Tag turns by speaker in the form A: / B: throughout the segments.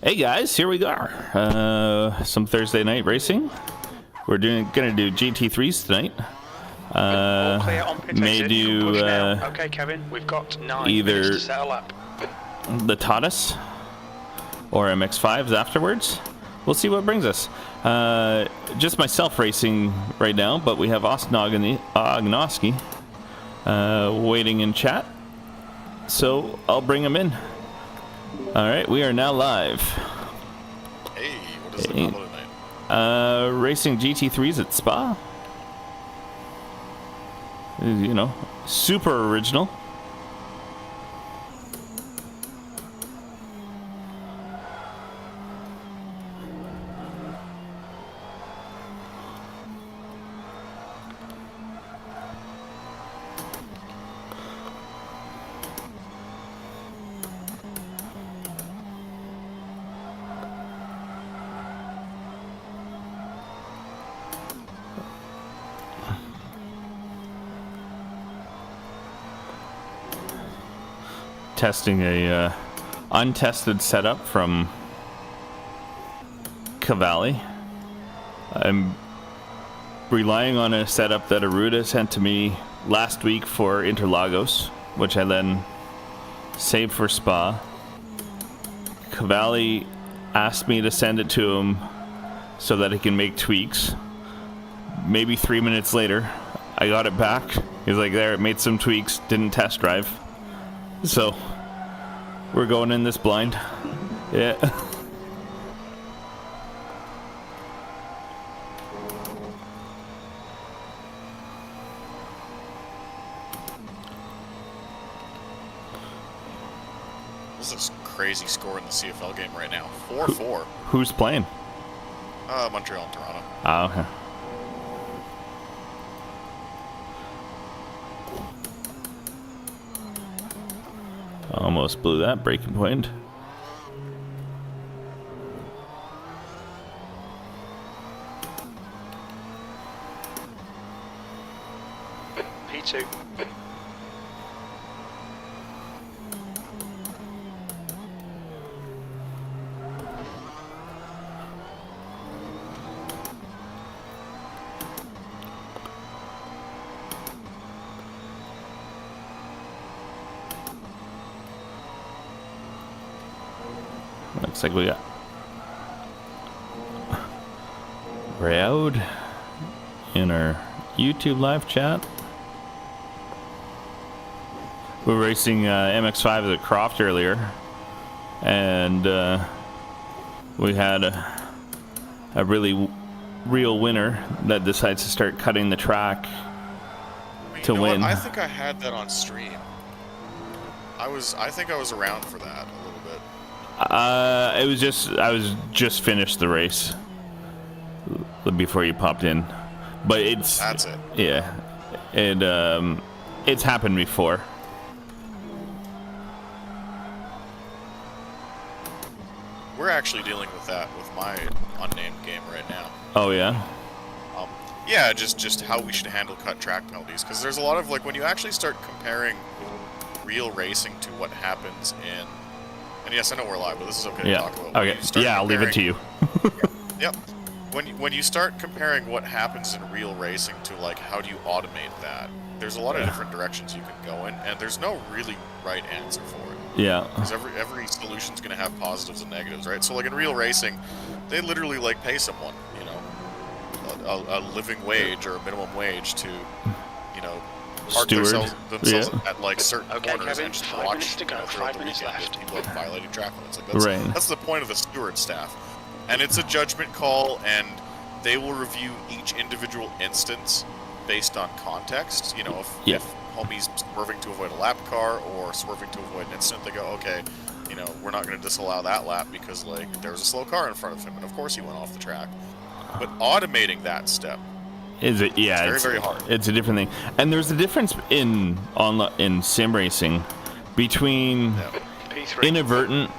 A: Hey guys, here we are. Some Thursday night racing. We're gonna do GT3s tonight.
B: All clear on pit
A: May
B: exit.
A: do
B: Okay, Kevin, we've got 9
A: either
B: minutes to settle up.
A: the Tadas or MX-5s afterwards. We'll see what brings us. Just myself racing right now, but we have Austin Ognoski waiting in chat, so I'll bring him in. All right, we are now live.
C: Hey, what is the combo tonight?
A: Racing GT3s at Spa. You know, super original. Testing a untested setup from Cavalli. I'm relying on a setup that Aruda sent to me last week for Interlagos, which I then saved for Spa. Cavalli asked me to send it to him so that he can make tweaks. Maybe 3 minutes later, I got it back. He was like, there, it made some tweaks, didn't test drive. So, we're going in this blind. Yeah.
C: What's this crazy score in the CFL game right now? 4-4.
A: Who's playing?
C: Montreal and Toronto.
A: Oh, okay. Almost blew that breaking point.
B: P2.
A: Looks like we got Raoud in our YouTube live chat. We were racing MX-5 at Croft earlier, and we had a really real winner that decides to start cutting the track to win.
C: What? I think I had that on stream. I think I was around for that a little bit.
A: I was just finished the race before you popped in, but that's it. Yeah, it's happened before.
C: We're actually dealing with that with my unnamed game right now.
A: Oh yeah.
C: Yeah, just how we should handle cut track penalties, because there's a lot of, like, when you actually start comparing real racing to what happens in. And yes, I know we're live, but this is okay to talk about.
A: Okay. Yeah, I'll leave it to you.
C: Yep. When you start comparing what happens in real racing to, like, how do you automate that, there's a lot of different directions you can go in, and there's no really right answer for it.
A: Yeah.
C: Because every solution's going to have positives and negatives, right? So, like, in real racing, they literally, like, pay someone, you know, a living wage or a minimum wage to, you know, park themselves at, like, certain corners, Kevin, and just
B: 5
C: watch
B: minutes to go, 5 minutes left.
C: People violating track limits. Like, that's the point of the steward staff. And it's a judgment call, and they will review each individual instance based on context. You know, if homie's swerving to avoid a lap car or swerving to avoid an incident, they go, okay, you know, we're not going to disallow that lap because, like, there was a slow car in front of him, and of course he went off the track. But automating that step
A: is it? Yeah,
C: it's very hard.
A: It's a different thing, and there's a difference in sim racing between inadvertent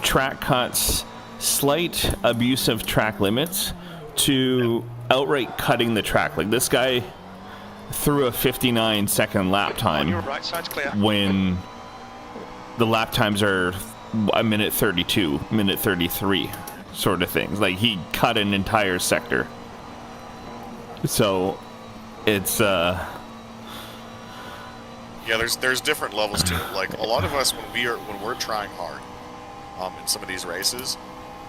A: track cuts, slight abuse of track limits, to outright cutting the track. Like, this guy threw a 59-second lap time
B: your right side's clear.
A: when the lap times are a minute 32, minute 33 sort of things. Like, he cut an entire sector. So it's
C: yeah, there's different levels to it. Like, a lot of us, when we're trying hard in some of these races,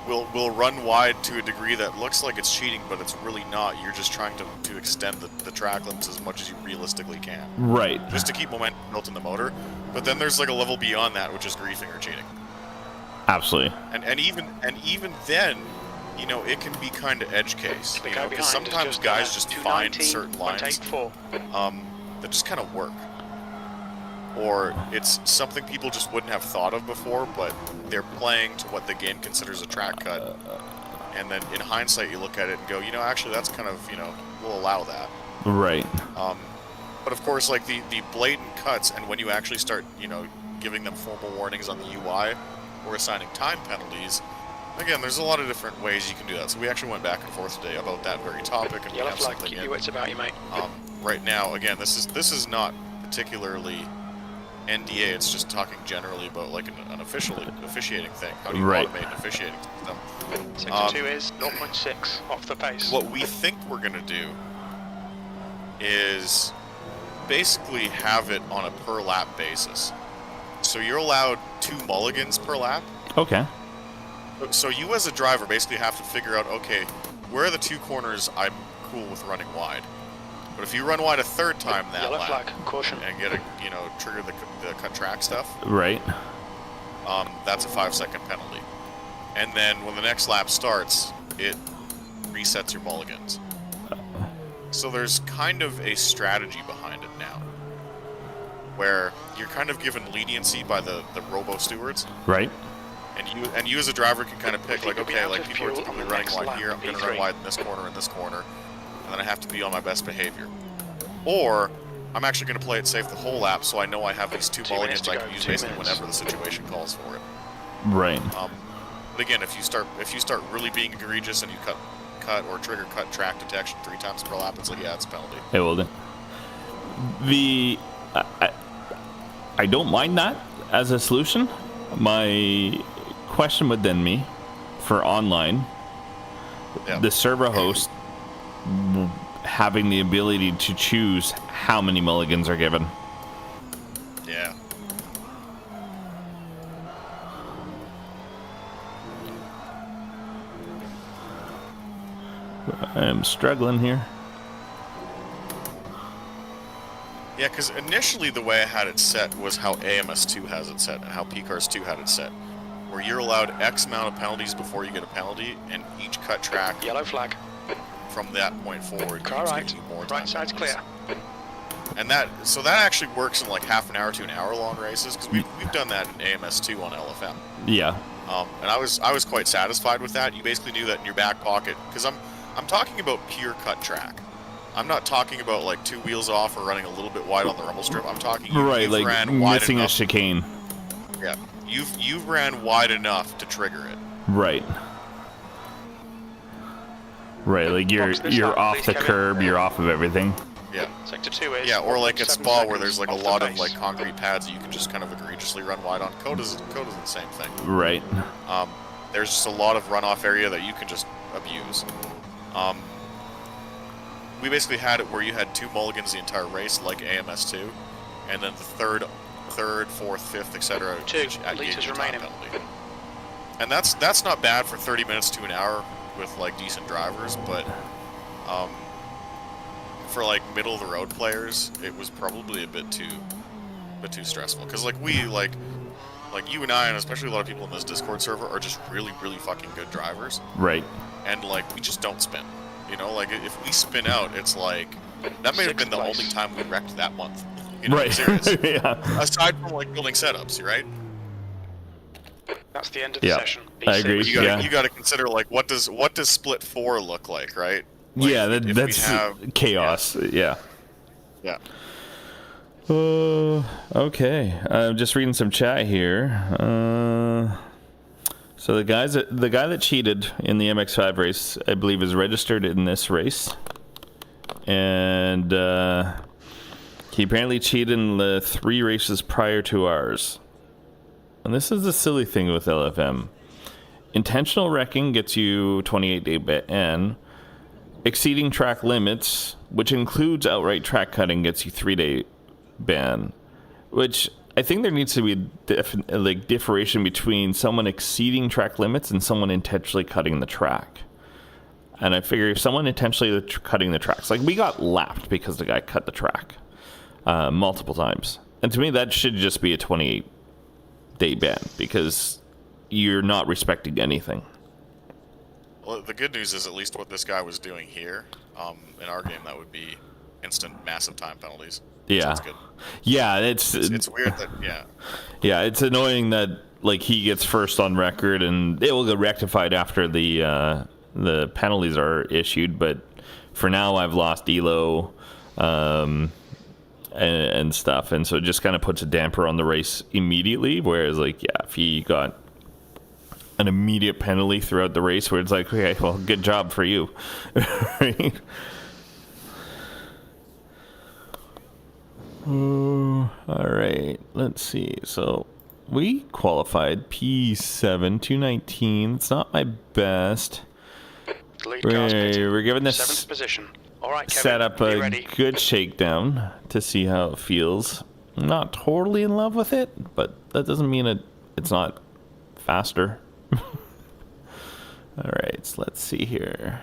C: we'll run wide to a degree that looks like it's cheating, but it's really not. You're just trying to extend the track limits as much as you realistically can.
A: right.
C: Just to keep momentum built in the motor. But then there's like a level beyond that, which is griefing or cheating.
A: Absolutely.
C: And even then, you know, it can be kind of edge case. You know, because sometimes guys just find certain lines that just kind of work. Or it's something people just wouldn't have thought of before, but they're playing to what the game considers a track cut. And then in hindsight, you look at it and go, you know, actually that's kind of, you know, we'll allow that.
A: Right.
C: But of course, like the blatant cuts, and when you actually start, you know, giving them formal warnings on the UI or assigning time penalties, again, there's a lot of different ways you can do that. So we actually went back and forth today about that very topic, and we have something
B: keep your wits about you, mate.
C: Right now, again, this is not particularly NDA. It's just talking generally about like an officiating thing. How do you automate an officiating system?
B: Sector 2 is 0.6 off the pace.
C: What we think we're gonna do is basically have it on a per lap basis. So you're allowed 2 mulligans per lap.
A: Okay.
C: So you as a driver basically have to figure out, okay, where are the 2 corners I'm cool with running wide? But if you run wide a third time that
B: Yellow
C: lap
B: flag, caution,
C: and get a, you know, trigger the cut track stuff,
A: Right.
C: that's a 5-second penalty. And then when the next lap starts, it resets your mulligans. So there's kind of a strategy behind it now, where you're kind of given leniency by the robo stewards.
A: Right.
C: And you as a driver can kind of pick, like, okay, like people are typically running wide here, I'm going to run wide in this corner and this corner, and then I have to be on my best behavior. Or I'm actually going to play it safe the whole lap, so I know I have these 2 mulligans I can use basically whenever the situation calls for it.
A: Right.
C: But again, if you start really being egregious and you cut or trigger cut track detection 3 times per lap, it's like, yeah, it's a penalty.
A: Hey, well, I don't mind that as a solution. My question would then be, for online, the server host having the ability to choose how many mulligans are given.
C: Yeah.
A: I'm struggling here.
C: Yeah, because initially the way I had it set was how AMS2 has it set and how PCARS2 had it set, where you're allowed X amount of penalties before you get a penalty, and each cut track
B: yellow flag
C: from that point forward
B: car right,
C: gives you more
B: right side's clear.
C: And that actually works in like half an hour to an hour long races, because we've done that in AMS2 on LFM.
A: Yeah.
C: And I was quite satisfied with that. You basically knew that in your back pocket, because I'm talking about pure cut track. I'm not talking about like 2 wheels off or running a little bit wide on the rumble strip. I'm talking you've
A: like
C: ran wide
A: missing
C: enough.
A: a chicane.
C: Yeah, you've ran wide enough to trigger it.
A: Right. Right, like you're off the curb, you're off of everything.
C: Yeah.
B: Sector 2 is.
C: Yeah, or like at
B: 7
C: Spa where there's like a
B: off the
C: lot of
B: pace.
C: like concrete pads that you can just kind of egregiously run wide on. Code is the same thing.
A: Right.
C: There's just a lot of runoff area that you can just abuse. We basically had it where you had 2 mulligans the entire race, like AMS2, and then the third, 4th, 5th, etc.
B: 2 liters remaining.
C: And that's not bad for 30 minutes to an hour with like decent drivers, but for like middle of the road players, it was probably a bit too stressful. Because like you and I, and especially a lot of people in this Discord server, are just really, really fucking good drivers.
A: Right.
C: And like we just don't spin. You know, like if we spin out, it's like that may have been the only time we wrecked that month. You know,
A: Right.
C: Serious.
A: Yeah.
C: Aside from like building setups, right?
B: That's the end of the session.
A: I agree.
C: You got to consider like what does split 4 look like, right? Like,
A: yeah, that's chaos. Yeah.
C: Yeah.
A: Okay. I'm just reading some chat here. So the guy that cheated in the MX-5 race, I believe, is registered in this race, and he apparently cheated in the 3 races prior to ours. and this is the silly thing with LFM. Intentional wrecking gets you 28-day ban. Exceeding track limits, which includes outright track cutting, gets you 3-day ban. Which I think there needs to be differentiation between someone exceeding track limits and someone intentionally cutting the track. And I figure if someone intentionally cutting the tracks, like we got lapped because the guy cut the track multiple times. And to me, that should just be a 28-day ban because you're not respecting anything.
C: Well, the good news is at least what this guy was doing here. In our game, that would be instant massive time penalties.
A: Yeah.
C: That's good.
A: Yeah,
C: it's weird that, yeah.
A: Yeah, it's annoying that like he gets first on record and it will get rectified after the penalties are issued, but for now I've lost Elo and stuff, and so it just kind of puts a damper on the race immediately, whereas like, yeah, if he got an immediate penalty throughout the race where it's like, okay, well, good job for you. Right? All right, let's see. So we qualified P7 219. It's not my best. We're giving this
B: 7th position. All right, Kevin,
A: set up a good shakedown to see how it feels. I'm not totally in love with it, but that doesn't mean it's not faster. All right, so let's see here.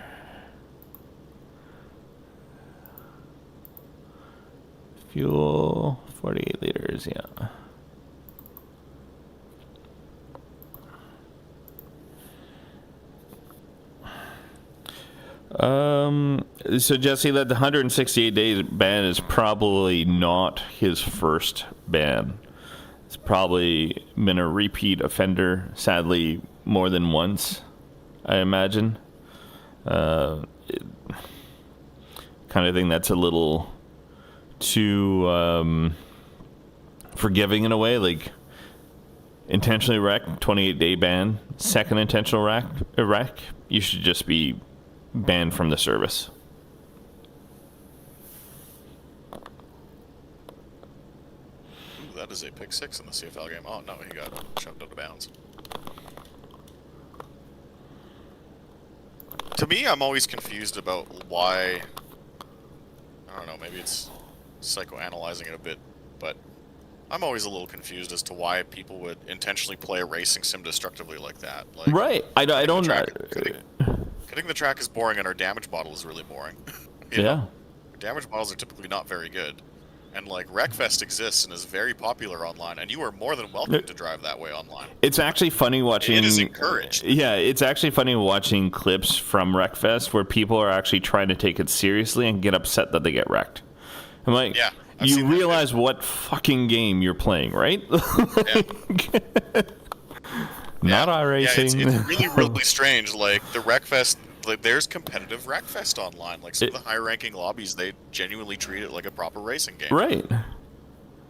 A: Fuel, 48 liters, yeah. So Jesse, that the 168 days ban is probably not his first ban. It's probably been a repeat offender, sadly, more than once, I imagine. Kind of thing that's a little too forgiving in a way, like intentionally wreck, 28-day ban, second intentional wreck, you should just be banned from the service.
C: Ooh, that is a pick 6 in the CFL game. Oh no, he got shoved out of bounds. To me, I'm always confused about why. I don't know, maybe it's psychoanalyzing it a bit, but I'm always a little confused as to why people would intentionally play a racing sim destructively like that. Like,
A: right. I don't know.
C: Cutting the track is boring, and our damage model is really boring.
A: Yeah.
C: Know? Our damage models are typically not very good. And, like, Wreckfest exists and is very popular online, and you are more than welcome to drive that way online.
A: It's actually funny watching...
C: It is encouraged.
A: Yeah, it's actually funny watching clips from Wreckfest where people are actually trying to take it seriously and get upset that they get wrecked. I'm like, yeah, you realize what fucking game you're playing, right?
C: Yeah.
A: Not iRacing.
C: Yeah, it's really, really strange. Like, the Wreckfest, like, there's competitive Wreckfest online. Like, some of the high-ranking lobbies, they genuinely treat it like a proper racing game.
A: Right.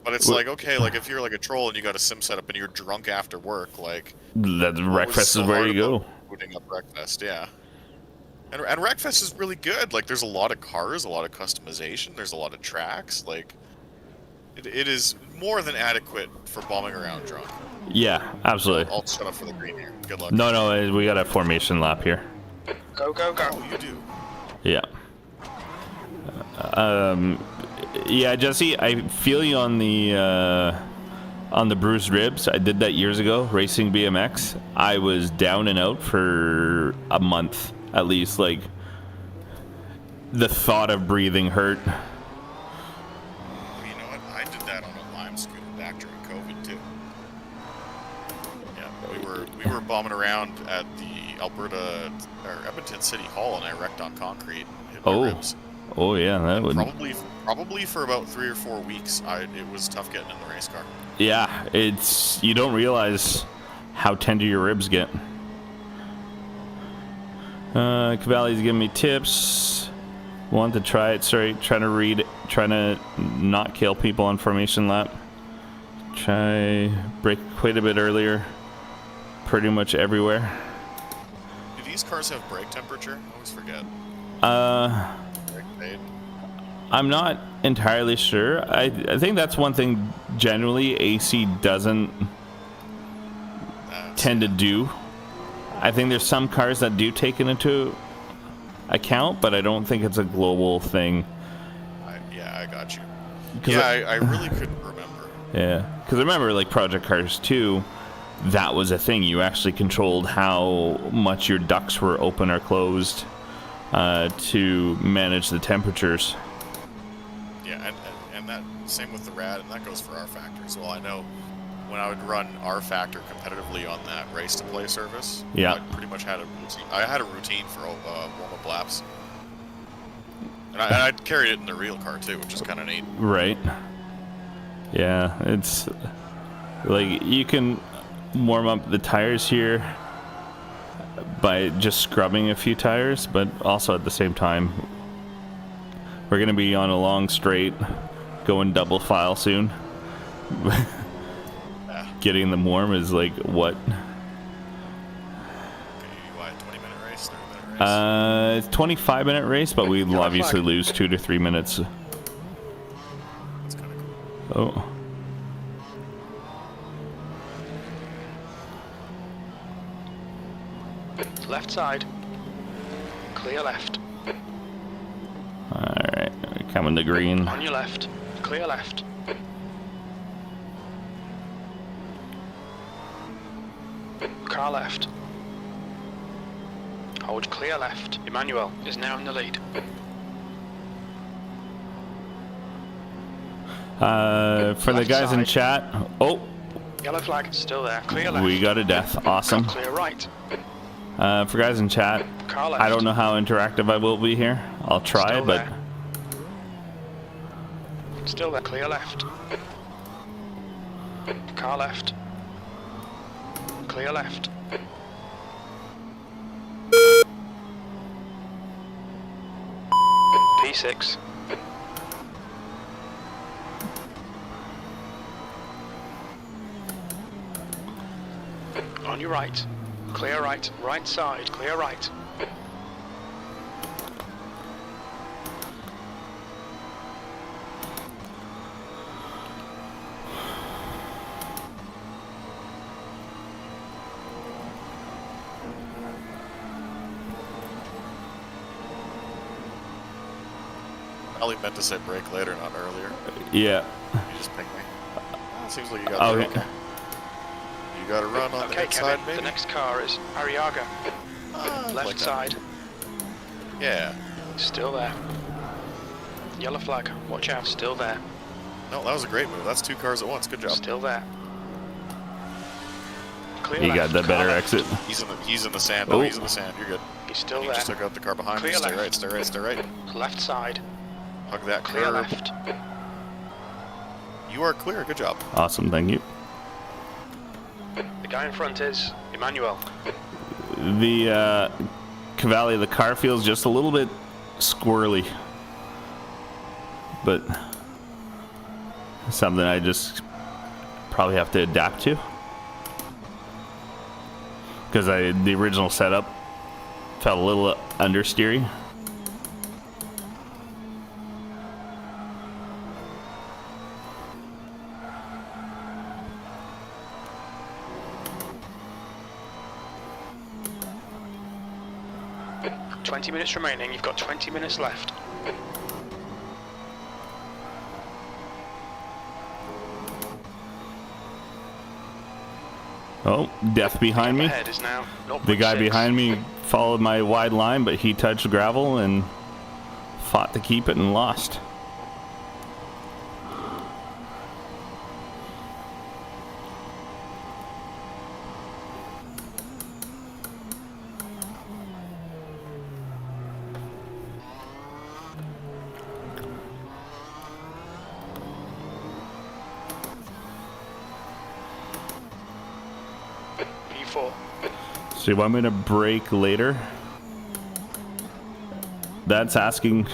C: But it's like, okay, like, if you're, like, a troll and you got a sim set up and you're drunk after work, like...
A: That Wreckfest is where you go.
C: Booting up Wreckfest, yeah. And Wreckfest is really good. Like, there's a lot of cars, a lot of customization, there's a lot of tracks. Like, it is more than adequate for bombing around drunk.
A: Yeah, absolutely.
C: I'll shut up for the green here. Good luck.
A: No, we got a formation lap here.
B: Go, go, go.
C: Oh, you do.
A: Yeah. Yeah, Jesse, I feel you on the bruised ribs. I did that years ago, racing BMX. I was down and out for a month, at least. Like, the thought of breathing hurt.
C: You know what? I did that on a Lime scooter back during COVID, too. Yeah, we were bombing around at the Edmonton City Hall, and I wrecked on concrete and hit my ribs.
A: Oh yeah, that would
C: probably for about 3 or 4 weeks. It was tough getting in the race car.
A: Yeah, you don't realize how tender your ribs get. Cavalli's giving me tips. Want to try it? Sorry, trying to not kill people on formation lap. Try brake quite a bit earlier. Pretty much everywhere.
C: Do these cars have brake temperature? I always forget. Brake fade.
A: I'm not entirely sure. I think that's one thing generally AC doesn't tend to do. I think there's some cars that do take it into account, but I don't think it's a global thing.
C: I got you. Yeah, I really couldn't remember.
A: Yeah, because I remember like Project Cars 2, that was a thing. You actually controlled how much your ducts were open or closed to manage the temperatures.
C: Yeah, and that same with the rad, and that goes for R Factor as well. I know when I would run R Factor competitively on that race to play service,
A: yeah,
C: I pretty much had a routine. I had a routine for warm-up laps, and I carried it in the real car too, which is kind of neat.
A: Right. Yeah, it's like you can warm up the tires here by just scrubbing a few tires, but also at the same time, we're going to be on a long straight, going double file soon. Getting them warm is like what?
C: Okay, what, 20-minute race, 30-minute race?
A: It's 25-minute race, but we obviously lose 2 to 3 minutes.
C: That's kind of cool.
A: Oh.
B: Left side. Clear left.
A: Alright, coming to green.
B: On your left. Clear left. Car left. Hold clear left. Emmanuel is now in the lead.
A: For the guys in chat, oh,
B: Yellow flag still there. Clear left.
A: we got a death. Awesome.
B: Clear right.
A: For guys in chat,
B: Car left.
A: I don't know how interactive I will be here. I'll try,
B: Still
A: but
B: there. Still there. Clear left. Car left. Clear left. P6. On your right. Clear right. Right side. Clear right.
C: I only meant to say brake later, not earlier.
A: yeah.
C: You just pinged me. It seems like you got
A: Oh,
C: okay. You got to run on the
B: Okay,
C: inside,
B: Kevin.
C: maybe?
B: The next car is Arriaga. Left
C: like that.
B: side.
C: Yeah.
B: Still there. Yellow flag. Watch out. Still there.
C: No, that was a great move. That's 2 cars at once. Good job.
B: Still there. Clear
A: You got
B: left.
A: the
B: Car
A: better
B: left.
A: exit.
C: He's in the sand.
A: Oh.
C: No, he's in the sand. You're good.
B: He's still
C: You
B: there.
C: just took out the car behind
B: Clear
C: you. Stay
B: left.
C: right, stay right, stay right.
B: Left side.
C: Hug that
B: Clear
C: curb.
B: left.
C: You are clear. Good job.
A: Awesome, thank you.
B: The guy in front is Emmanuel.
A: The Cavalli, the car feels just a little bit squirrely, but something I just probably have to adapt to, because the original setup felt a little understeery.
B: $20 minutes remaining. You've got 20 minutes left.
A: Oh, death behind me.
B: Ahead is now
A: The guy
B: 0.6.
A: behind me followed my wide line, but he touched gravel and fought to keep it and lost.
B: P4.
A: So you want me to brake later? That's asking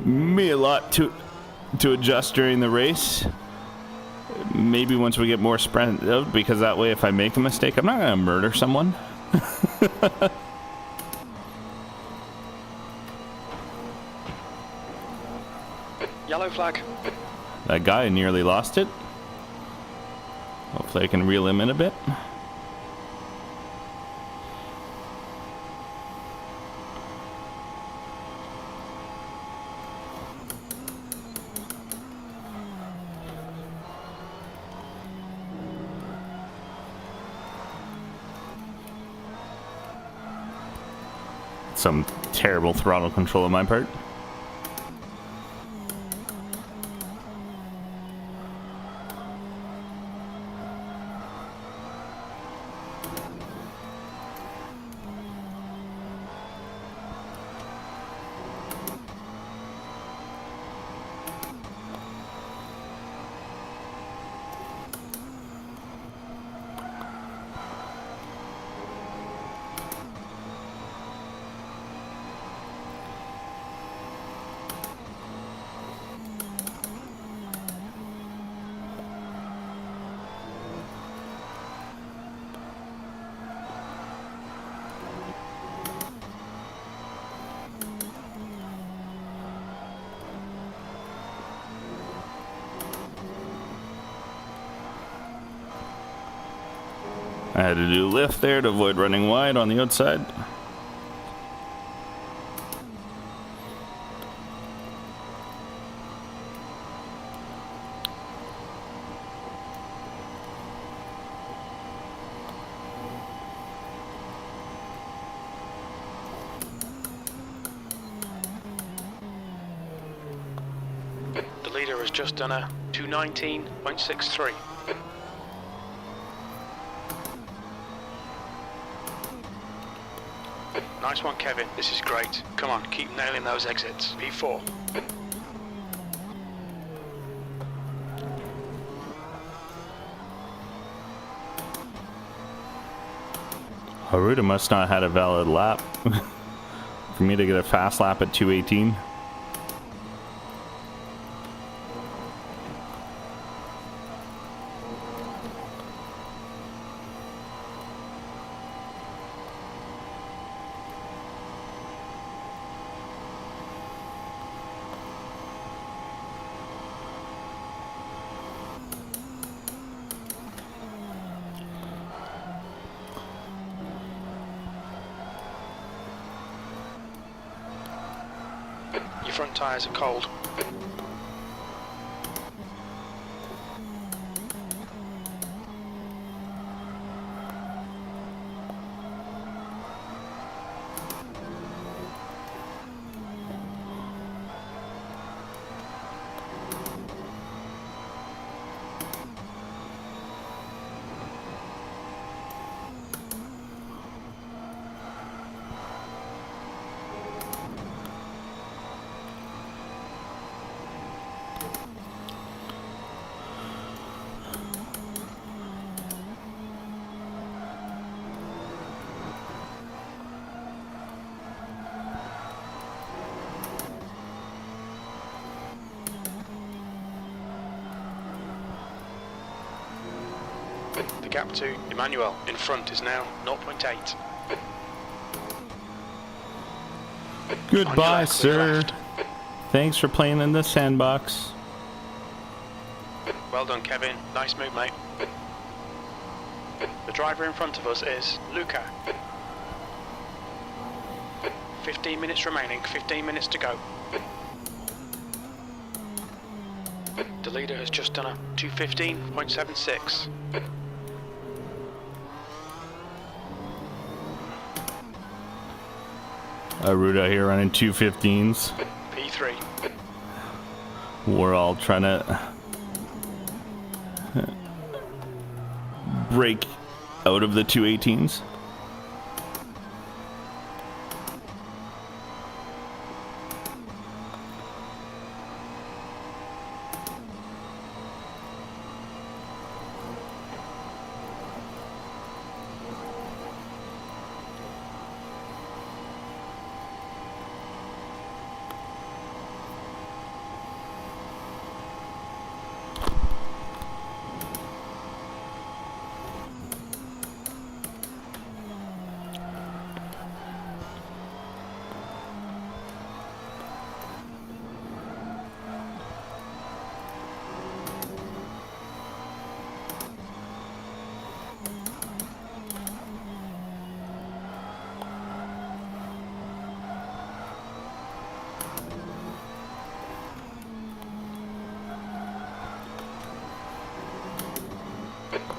A: me a lot to adjust during the race. Maybe once we get more sprint out, because that way if I make a mistake, I'm not going to murder someone.
B: Yellow flag.
A: That guy nearly lost it. Hopefully I can reel him in a bit. some terrible throttle control on my part. I had to do a lift there to avoid running wide on the outside.
B: The leader has just done a 219.63. Nice one, Kevin. This is great. Come on, keep nailing those exits. P4.
A: Haruta must not have had a valid lap for me to get a fast lap at 218.
B: Your front tyres are cold. The gap to Emmanuel in front is now 0.8.
A: Goodbye, sir. Thanks for playing in the sandbox.
B: Well done, Kevin. Nice move, mate. The driver in front of us is Luca. 15 minutes remaining, 15 minutes to go. The leader has just done a 215.76.
A: Aruda here running 215s.
B: P3.
A: We're all trying to break out of the 218s.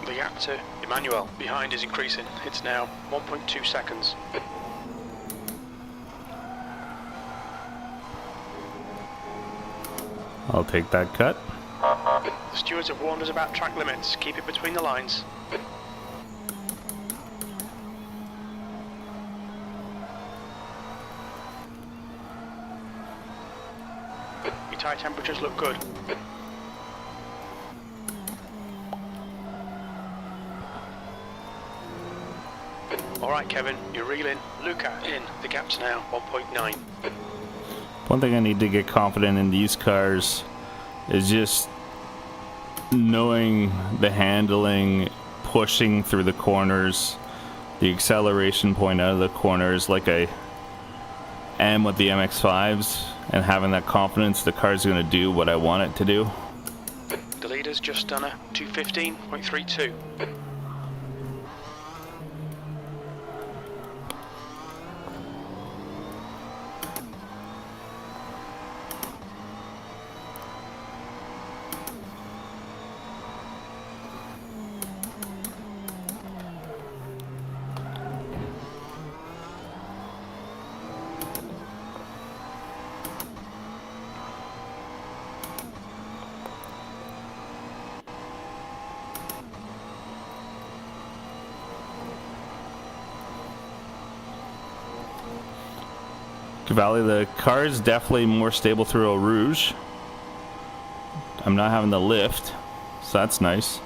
B: The gap to Emmanuel behind is increasing. It's now 1.2 seconds.
A: I'll take that cut.
B: The stewards have warned us about track limits. Keep it between the lines. Your tyre temperatures look good. Alright Kevin, you're reeling. Luca, in. The gap's now 1.9.
A: One thing I need to get confident in these cars is just knowing the handling, pushing through the corners, the acceleration point out of the corners like I am with the MX-5s, and having that confidence the car's going to do what I want it to do.
B: The leader's just done a 215.32.
A: Cavalli, the car is definitely more stable through Eau Rouge. I'm not having the lift, so that's nice.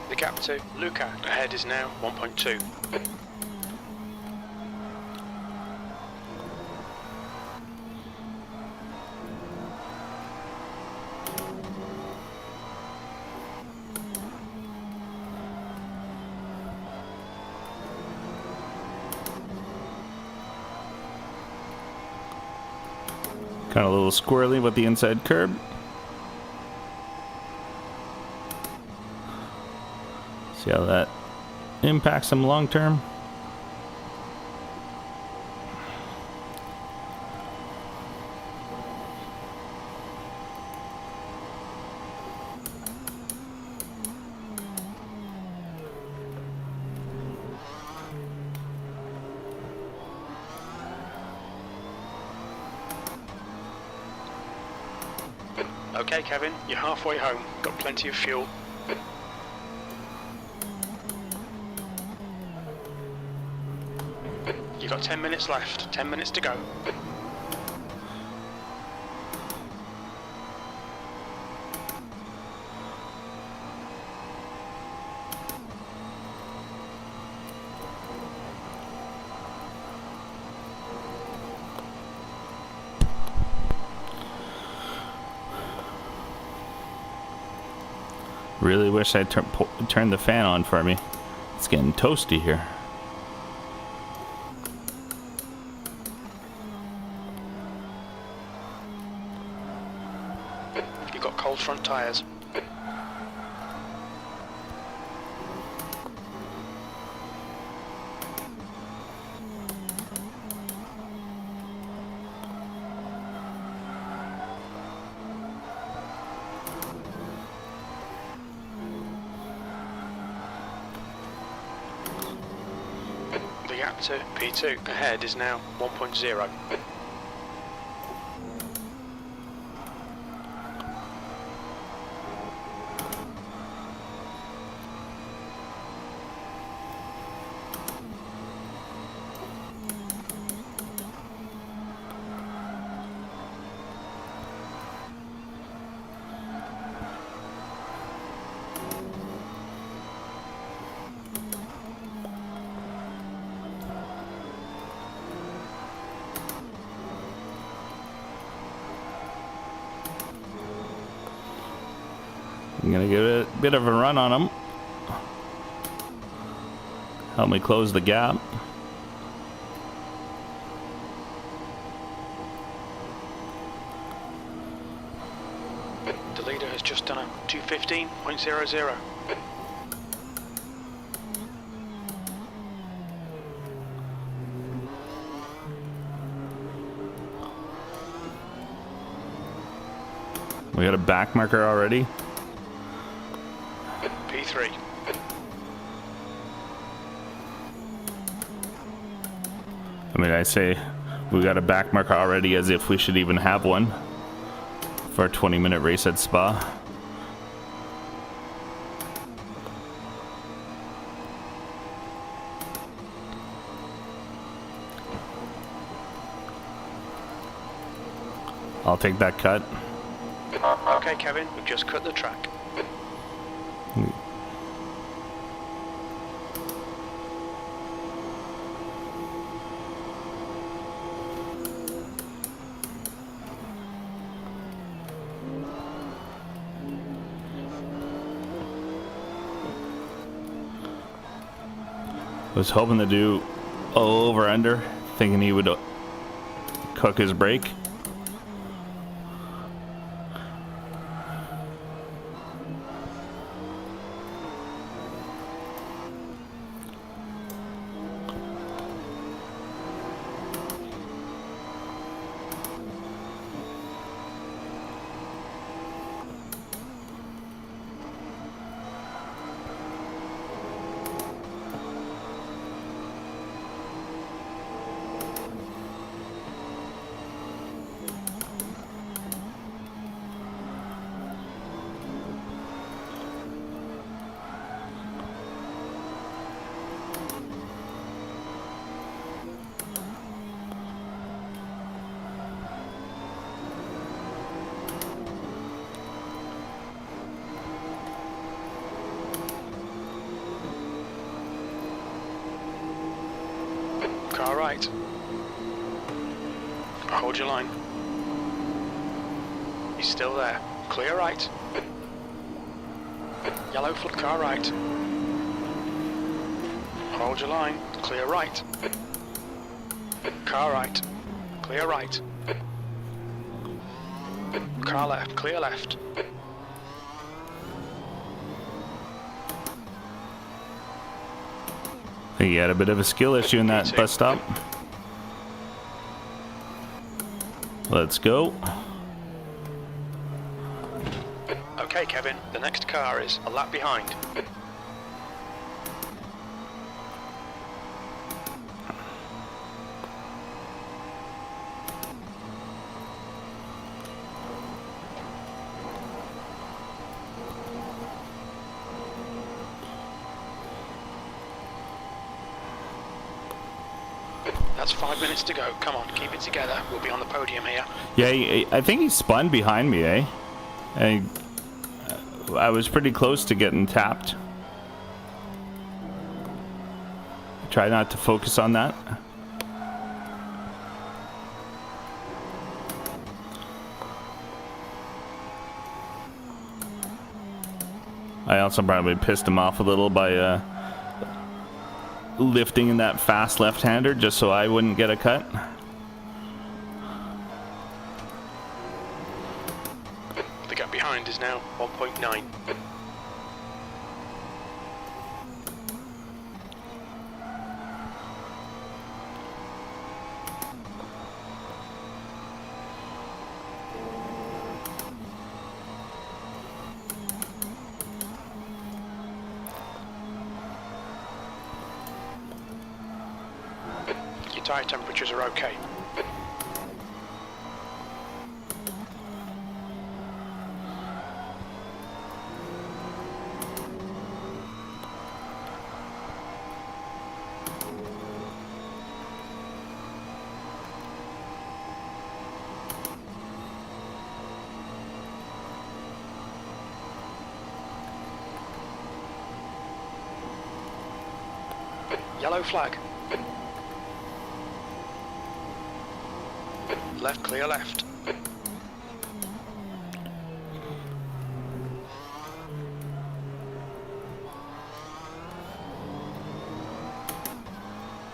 B: The gap to Luca ahead is now 1.2.
A: Kind of a little squirrely with the inside curb. See how that impacts them long term.
B: Okay Kevin, you're halfway home. Got plenty of fuel. You've got 10 minutes left. 10 minutes to go.
A: Really wish I'd turned the fan on for me. It's getting toasty here.
B: You've got cold front tyres. The gap to P2 ahead is now 1.0.
A: I'm gonna give it a bit of a run on him. Help me close the gap.
B: The leader has just done a 2:15.00.
A: We got a back marker already.
B: P3.
A: I mean, I say we got a back marker already as if we should even have one for a 20-minute race at Spa. I'll take that cut.
B: Okay, Kevin, we've just cut the track.
A: Was hoping to do over under, thinking he would cook his brake.
B: Car right. Hold your line. He's still there. Clear right. Yellow flag. Car right. Hold your line. Clear right. Car right. Clear right. Car left. Clear left.
A: I think he had a bit of a skill issue in that bus stop. Let's go.
B: Okay, Kevin, the next car is a lap behind. That's 5 minutes to go. Come on, keep it together. We'll be on the podium here.
A: Yeah, I think he spun behind me, eh? I was pretty close to getting tapped. Try not to focus on that. I also probably pissed him off a little by lifting in that fast left-hander just so I wouldn't get a cut.
B: The gap behind is now 1.9. Your tyre temperatures are okay. Yellow flag. Left, clear left.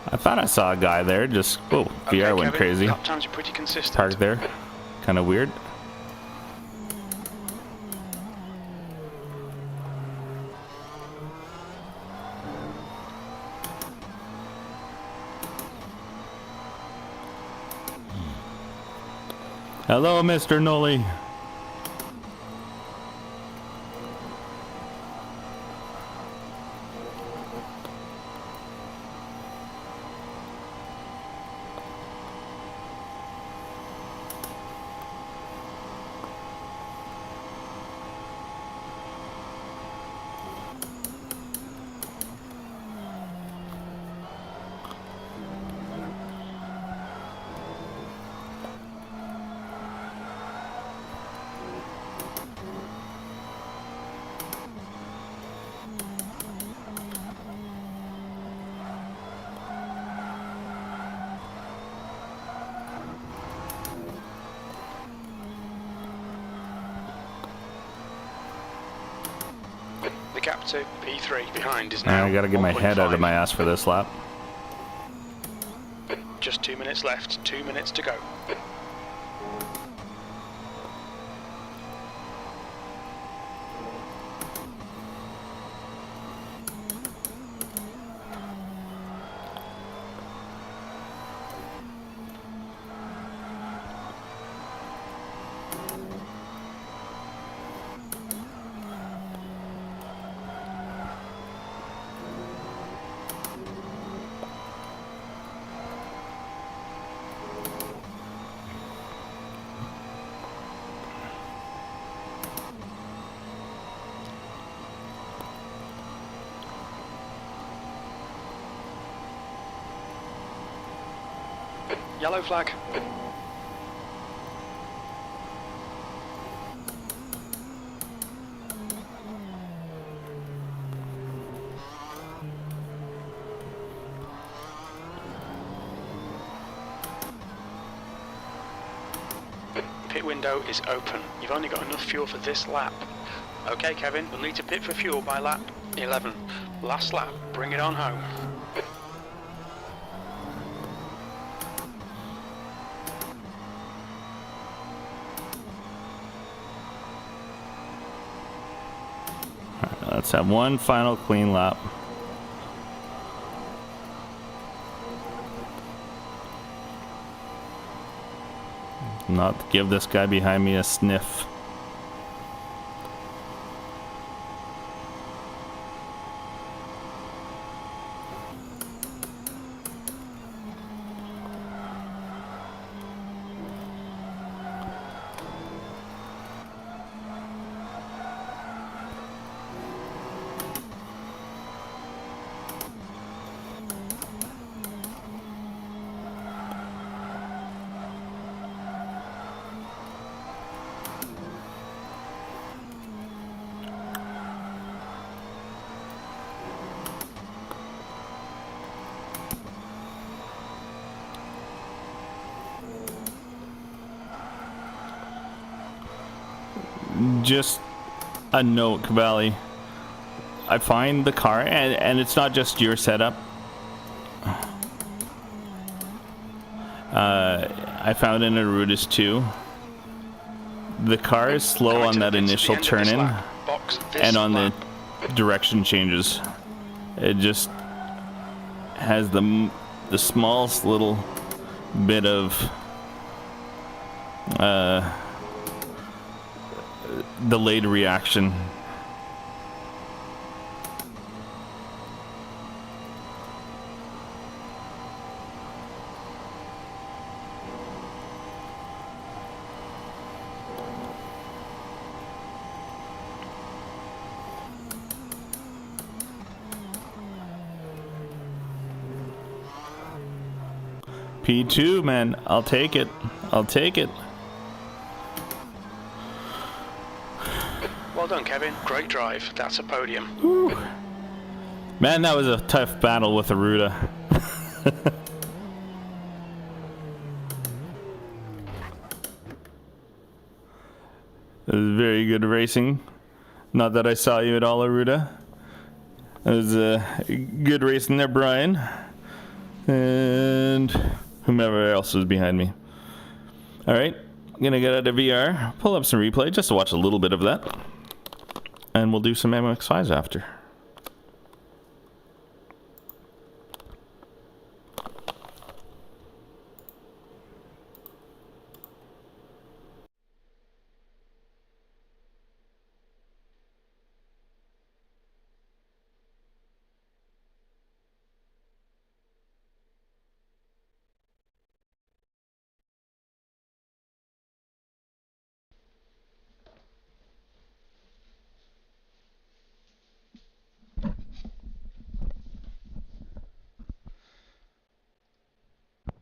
A: I thought I saw a guy there. Just whoa, VR went
B: Kevin,
A: crazy.
B: lap times are pretty consistent.
A: Parked there, kind of weird. Hello, Mr. Nolly.
B: The gap to P3 behind is now.
A: I gotta get my head out of my ass for this lap.
B: Just 2 minutes left, 2 minutes to go. Yellow flag. Pit window is open. You've only got enough fuel for this lap. Okay, Kevin, we'll need to pit for fuel by lap 11. Last lap, bring it on home.
A: Let's have one final clean lap. Not give this guy behind me a sniff. Just a note, Cavalli. I find the car, and it's not just your setup. I found in Aruda's too. The car is slow on that initial turn in, and on the direction changes. It just has the smallest little bit of delayed reaction. P2, man, I'll take it. I'll take it.
B: Well done, Kevin. Great drive. That's a podium.
A: Whew. Man, that was a tough battle with Aruda. It was very good racing. Not that I saw you at all, Aruda. It was a good racing there, Brian. And whomever else was behind me. All right, I'm gonna get out of VR, pull up some replay just to watch a little bit of that, and we'll do some MX5s after.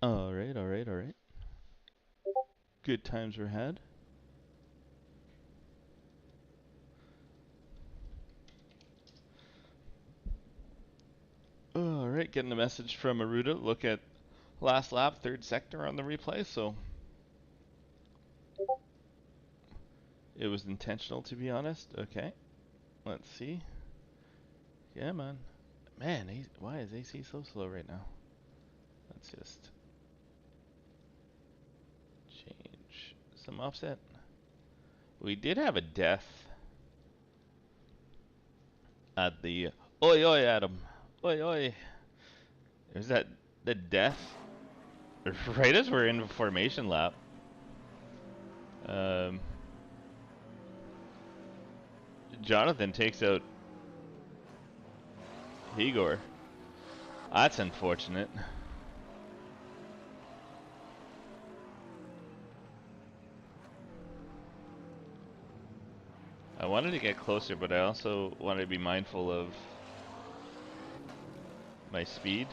A: All right, all right, all right. Good times were had. All right, getting a message from Aruda. Look at last lap, third sector on the replay. So it was intentional, to be honest. Okay, let's see. Yeah, man. Man, why is AC so slow right now? Let's just change some offset. We did have a death at the... Oi, oi, Adam. Oi, oi. There's the death right as we're in formation lap. Jonathan takes out Igor. That's unfortunate. I wanted to get closer, but I also wanted to be mindful of my speed.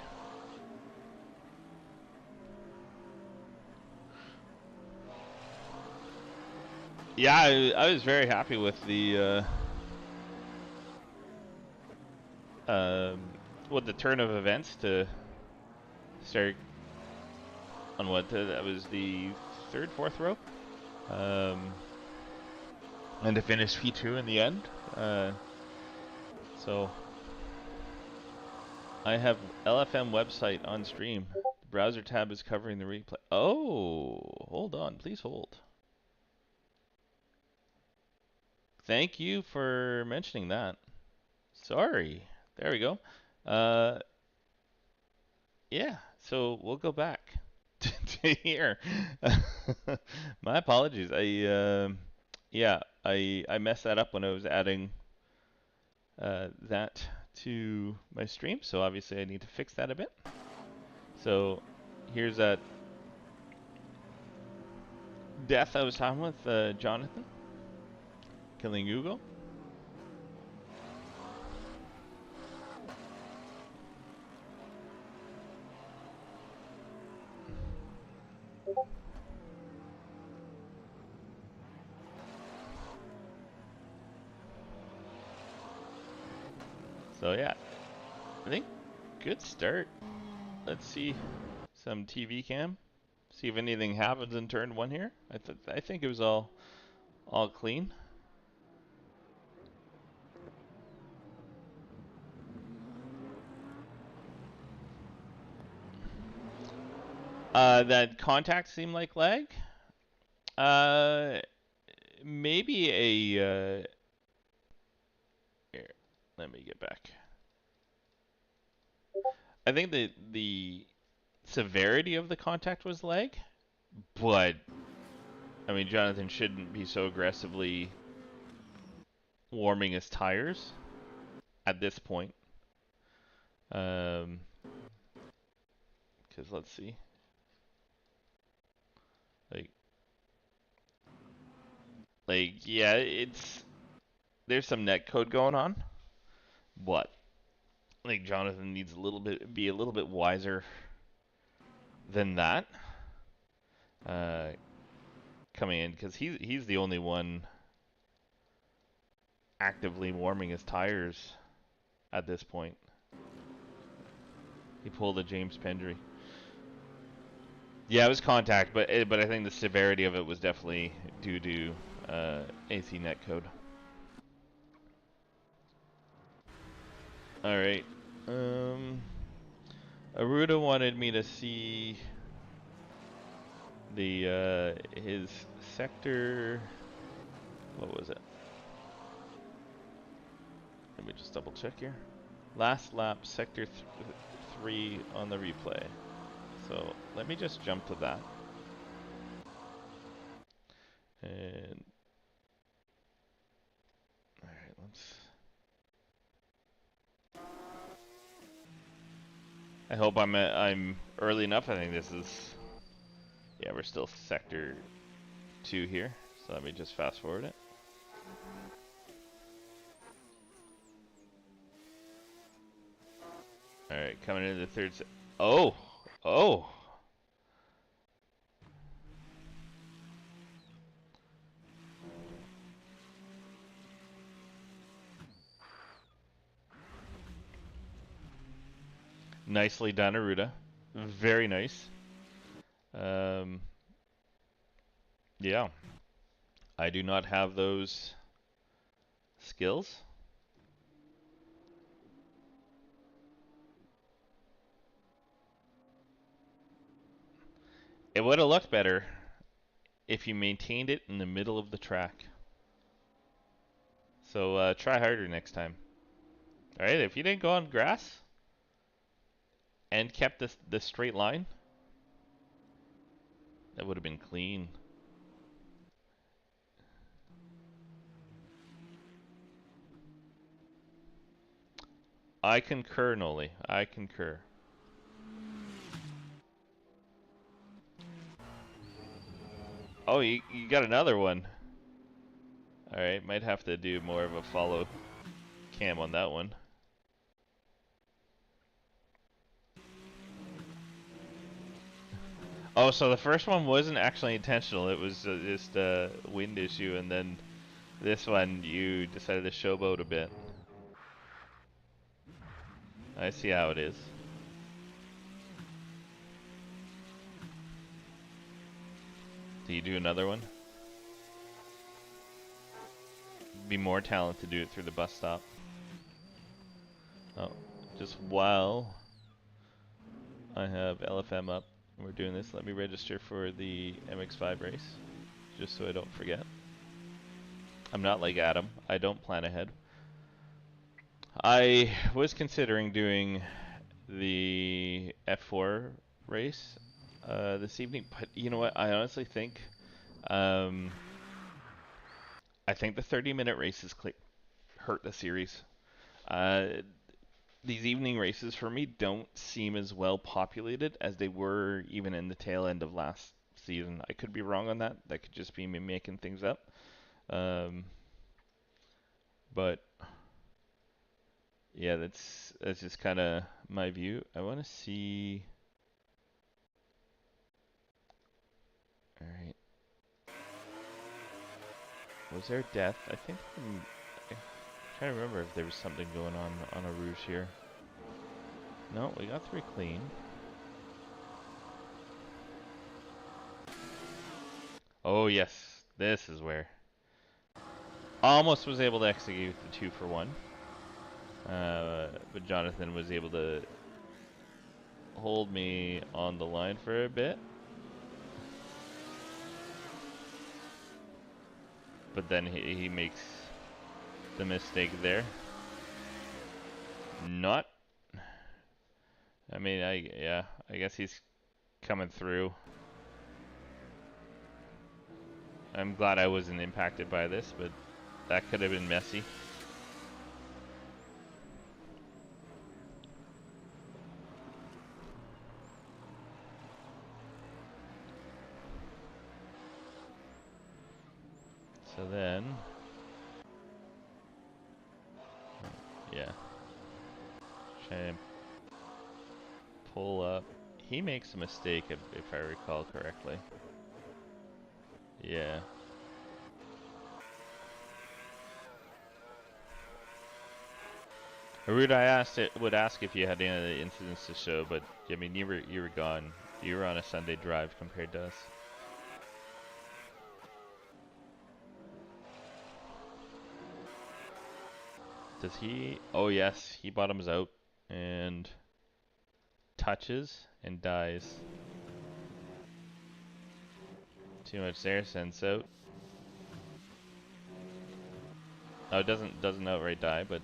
A: Yeah, I was very happy with the turn of events to start on that was the third, fourth row, and to finish P2 in the end. So I have LFM website on stream. The browser tab is covering the replay. Oh, hold on, please hold. Thank you for mentioning that. Sorry. There we go. Yeah, so we'll go back to here. My apologies. I messed that up when I was adding that to my stream, so obviously I need to fix that a bit. So here's that death I was talking with Jonathan, killing Hugo. So yeah, I think good start. Let's see some TV cam. See if anything happens in turn one here. I think it was all clean. That contact seemed like lag. Maybe a. Here, let me get back. I think the severity of the contact was lag, but I mean Jonathan shouldn't be so aggressively warming his tires at this point. Because let's see, yeah, there's some net code going on, but I think Jonathan needs be a little bit wiser than that. Coming in because he's the only one actively warming his tires at this point. He pulled a James Pendry. Yeah, it was contact, but I think the severity of it was definitely due to AC netcode. All right. Aruda wanted me to see the his sector. What was it? Let me just double check here. Last lap, sector 3 on the replay. So let me just jump to that. And all right, let's. I hope I'm early enough. I think this is. Yeah, we're still sector 2 here. So let me just fast forward it. All right, coming into the third. Oh, oh. Nicely done, Aruda. Very nice. Yeah. I do not have those skills. It would have looked better if you maintained it in the middle of the track. So try harder next time. Alright, if you didn't go on grass and kept the straight line, that would have been clean. I concur, Noli. I concur. Oh, you got another one. Alright, might have to do more of a follow cam on that one. Oh, so the first one wasn't actually intentional. It was just a wind issue, and then this one you decided to showboat a bit. I see how it is. Do you do another one? Be more talent to do it through the bus stop. Oh, just while I have LFM up and we're doing this, let me register for the MX5 race, just so I don't forget. I'm not like Adam. I don't plan ahead. I was considering doing the F4 race this evening, but you know what? I honestly think I think the 30-minute races hurt the series. These evening races for me don't seem as well populated as they were even in the tail end of last season. I could be wrong on that. That could just be me making things up. But yeah, that's just kind of my view. I want to see. All right. Was there death? I think I'm trying to remember if there was something going on a Rouge here. No, we got 3 clean. Oh yes, this is where. Almost was able to execute the 2 for 1. But Jonathan was able to hold me on the line for a bit. But then he makes the mistake there. Not. I mean, I guess he's coming through. I'm glad I wasn't impacted by this, but that could have been messy. So then, yeah, try and pull up. He makes a mistake if I recall correctly. Yeah. Arud, would ask if you had any other incidents to show, but I mean, you were gone. You were on a Sunday drive compared to us. Does he? Oh yes, he bottoms out and
D: touches and dies. Too much air sense out. Oh, it doesn't outright die, but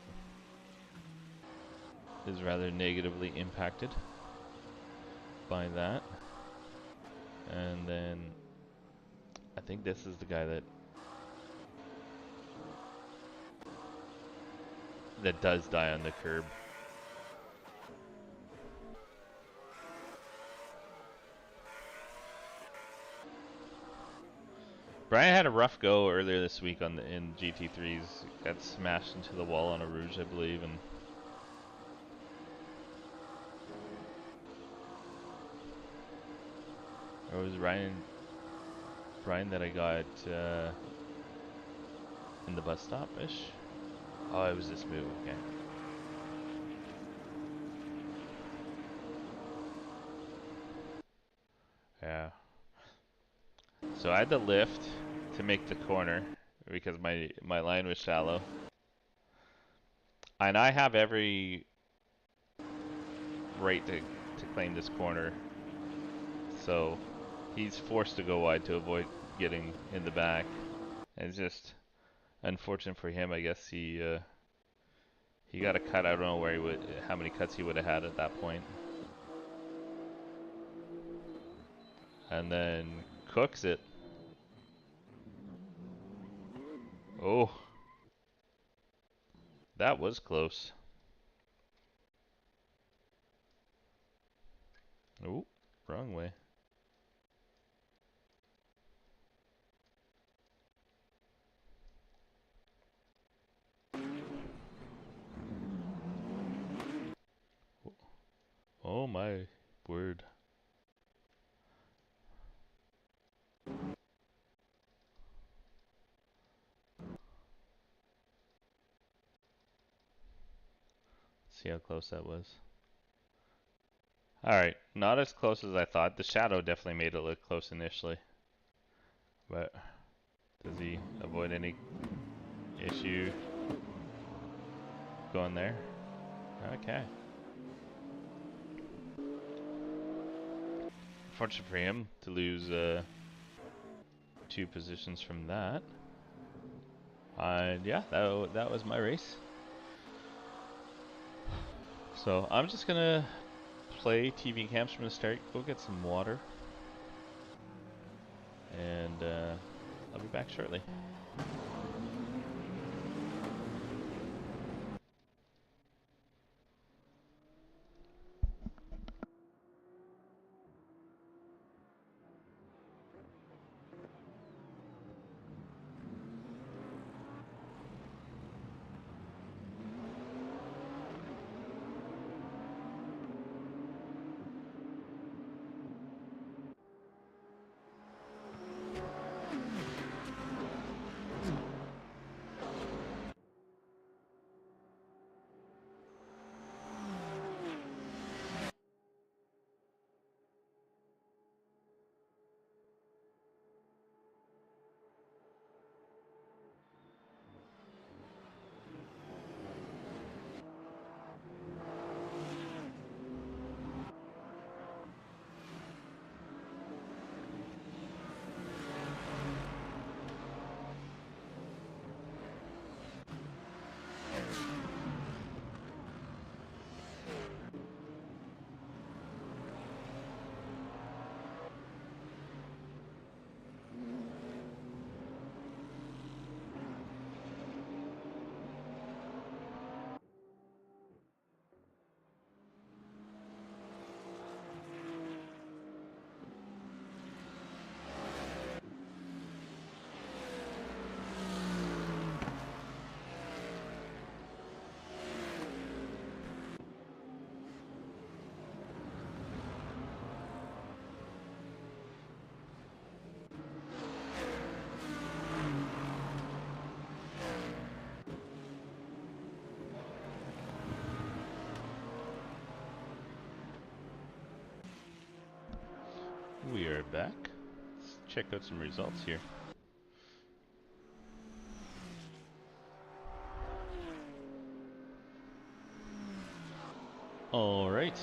D: is rather negatively impacted by that. And then I think this is the guy that does die on the curb. Brian had a rough go earlier this week in GT3s. Got smashed into the wall on a Rouge, I believe, and or was Brian that I got in the bus stop ish? Oh, it was this move. Okay. Yeah. So I had to lift to make the corner because my line was shallow. And I have every right to claim this corner. So he's forced to go wide to avoid getting in the back. And it's just unfortunate for him. I guess he got a cut. I don't know how many cuts he would have had at that point. And then cooks it. Oh, that was close. Oh, wrong way. Oh my word. See how close that was. Alright, not as close as I thought. The shadow definitely made it look close initially. But does he avoid any issue going there? Okay. Fortunate for him to lose 2 positions from that. And yeah, that was my race. So I'm just gonna play TV camps from the start, go get some water, and I'll be back shortly. We are back. Let's check out some results here. All right.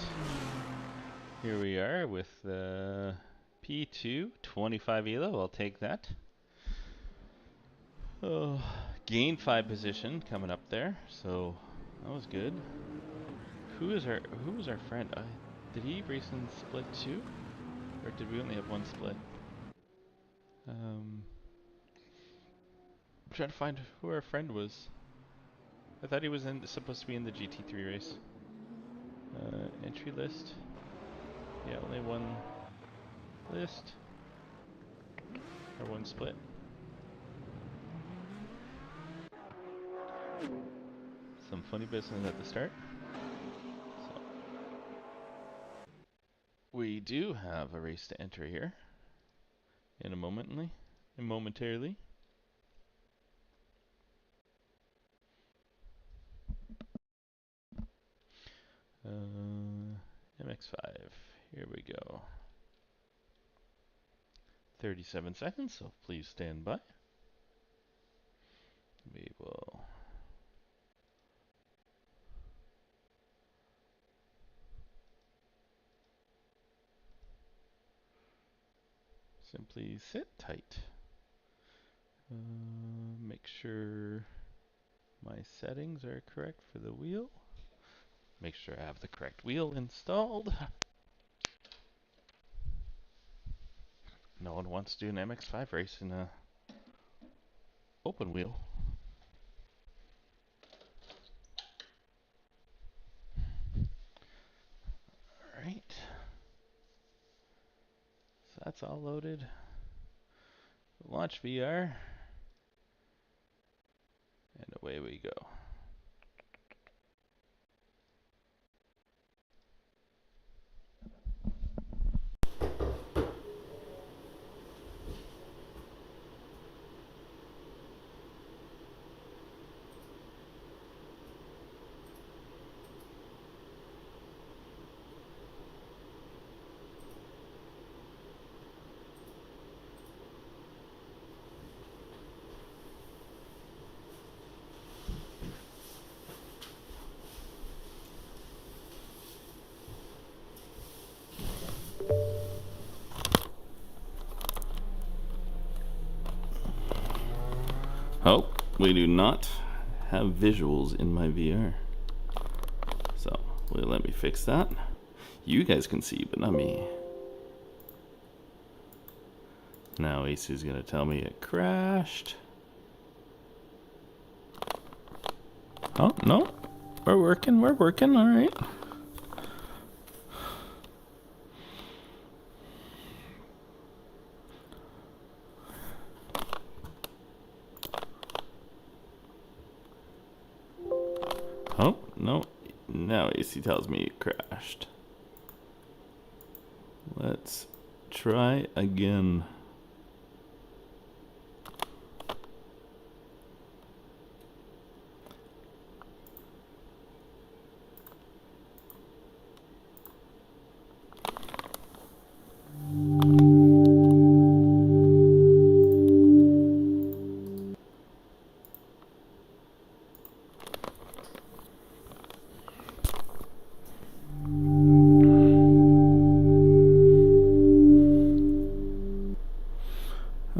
D: Here we are with the P2 25 elo. I'll take that. Oh, gain 5 position coming up there, so that was good. Who was our friend? Did he race in split 2, or did we only have one split? I'm trying to find who our friend was. I thought he was supposed to be in the GT3 race. Entry list. Yeah, only one list. Or one split. Some funny business at the start. So we do have a race to enter here momentarily. MX5. Here we go. 37 seconds, so please stand by. We will simply sit tight. Make sure my settings are correct for the wheel. Make sure I have the correct wheel installed. No one wants to do an MX5 race in a open wheel. Alright. So that's all loaded. Launch VR. And away we go. Oh, we do not have visuals in my VR. So, will you let me fix that? You guys can see, but not me. Now AC is going to tell me it crashed. Oh, no. We're working, all right. Oh, no. Now AC tells me it crashed. Let's try again.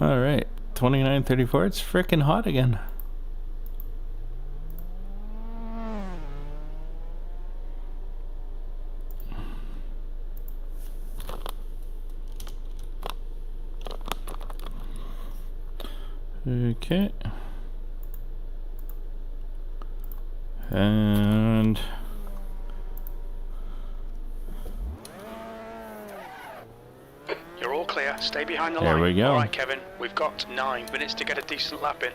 D: All right, 29:34. It's frickin' hot again. Okay. And
B: You're all clear. Stay behind the
A: there
B: line.
A: we go.
B: All right, Kevin. We've got 9 minutes to get a decent lap in.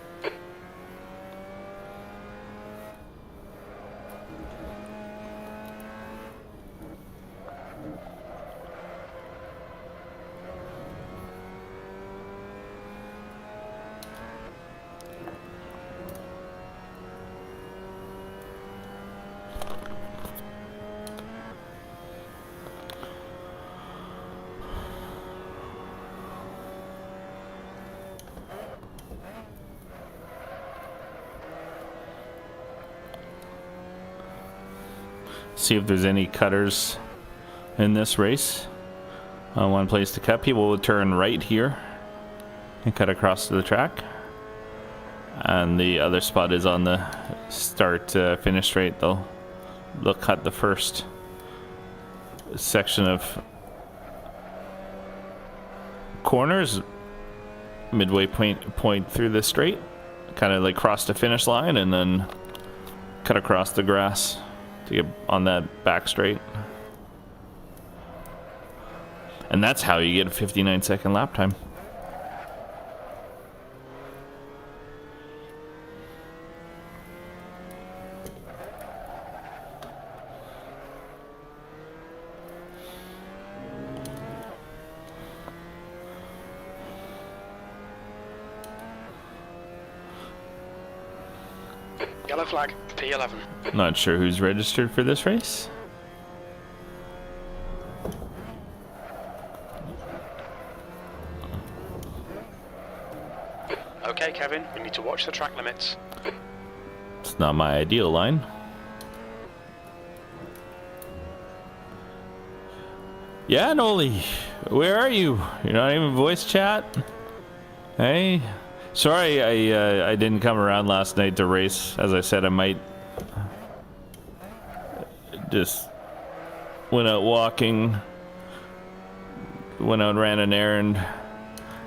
A: see if there's any cutters in this race. One place to cut. People will turn right here and cut across to the track. And the other spot is on the start finish straight. They'll cut the first section of corners midway point through the straight, kind of like cross the finish line, and then cut across the grass to get on that back straight. And that's how you get a 59-second lap time.
B: Yellow flag, P11.
A: Not sure who's registered for this race.
B: Okay, Kevin, we need to watch the track limits.
A: It's not my ideal line. Yeah, Noli, where are you? You're not even voice chat? Hey? Sorry I didn't come around last night to race. As I said, I might just went out walking, went out and ran an errand,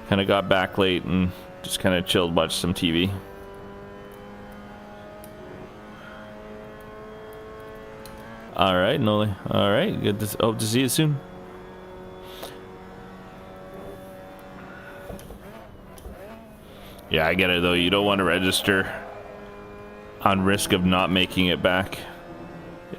A: kind of got back late and just kind of chilled, watched some TV. All right, Noli. All right, good to hope to see you soon. Yeah, I get it though. You don't want to register on risk of not making it back. Yeah.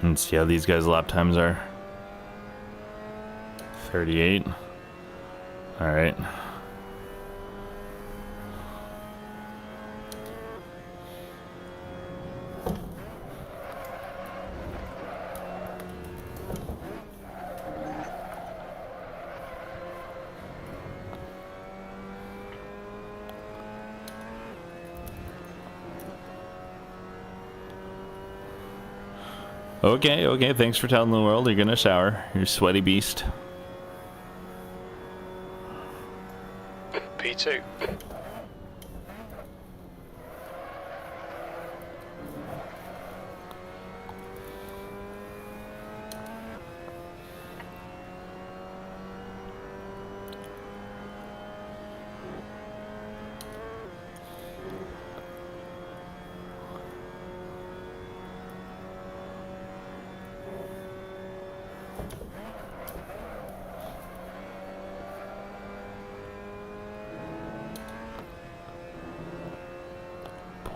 A: And see how these guys' lap times are. 38. All right. Okay, thanks for telling the world you're gonna shower, you sweaty beast.
B: P2.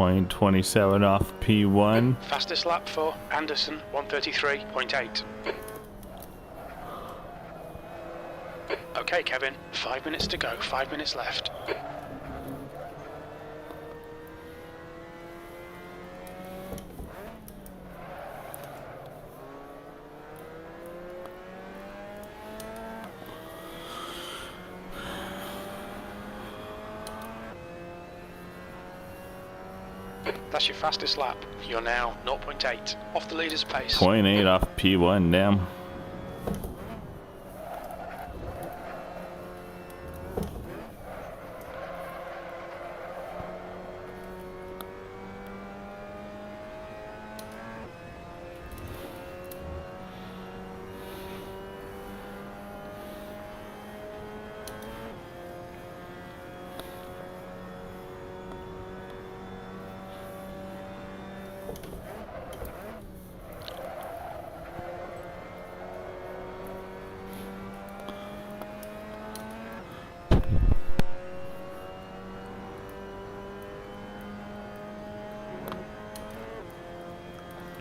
A: .27 off P1.
B: Fastest lap for Anderson, 133.8. Okay, Kevin, 5 minutes to go, 5 minutes left. That's your fastest lap. You're now 0.8 off the leader's pace.
A: 0.8 off P1, damn.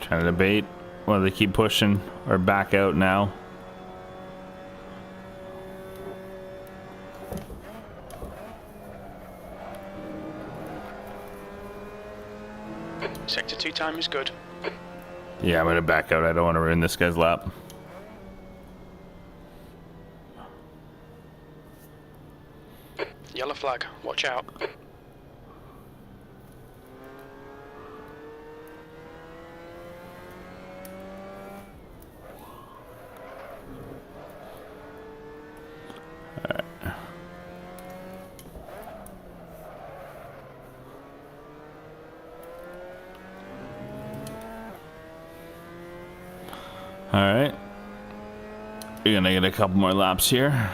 A: Trying to debate whether they keep pushing or back out now.
B: Sector 2 time is good.
A: Yeah, I'm gonna back out. I don't want to ruin this guy's lap.
B: Yellow flag, watch out.
A: Alright. We're gonna get a couple more laps here.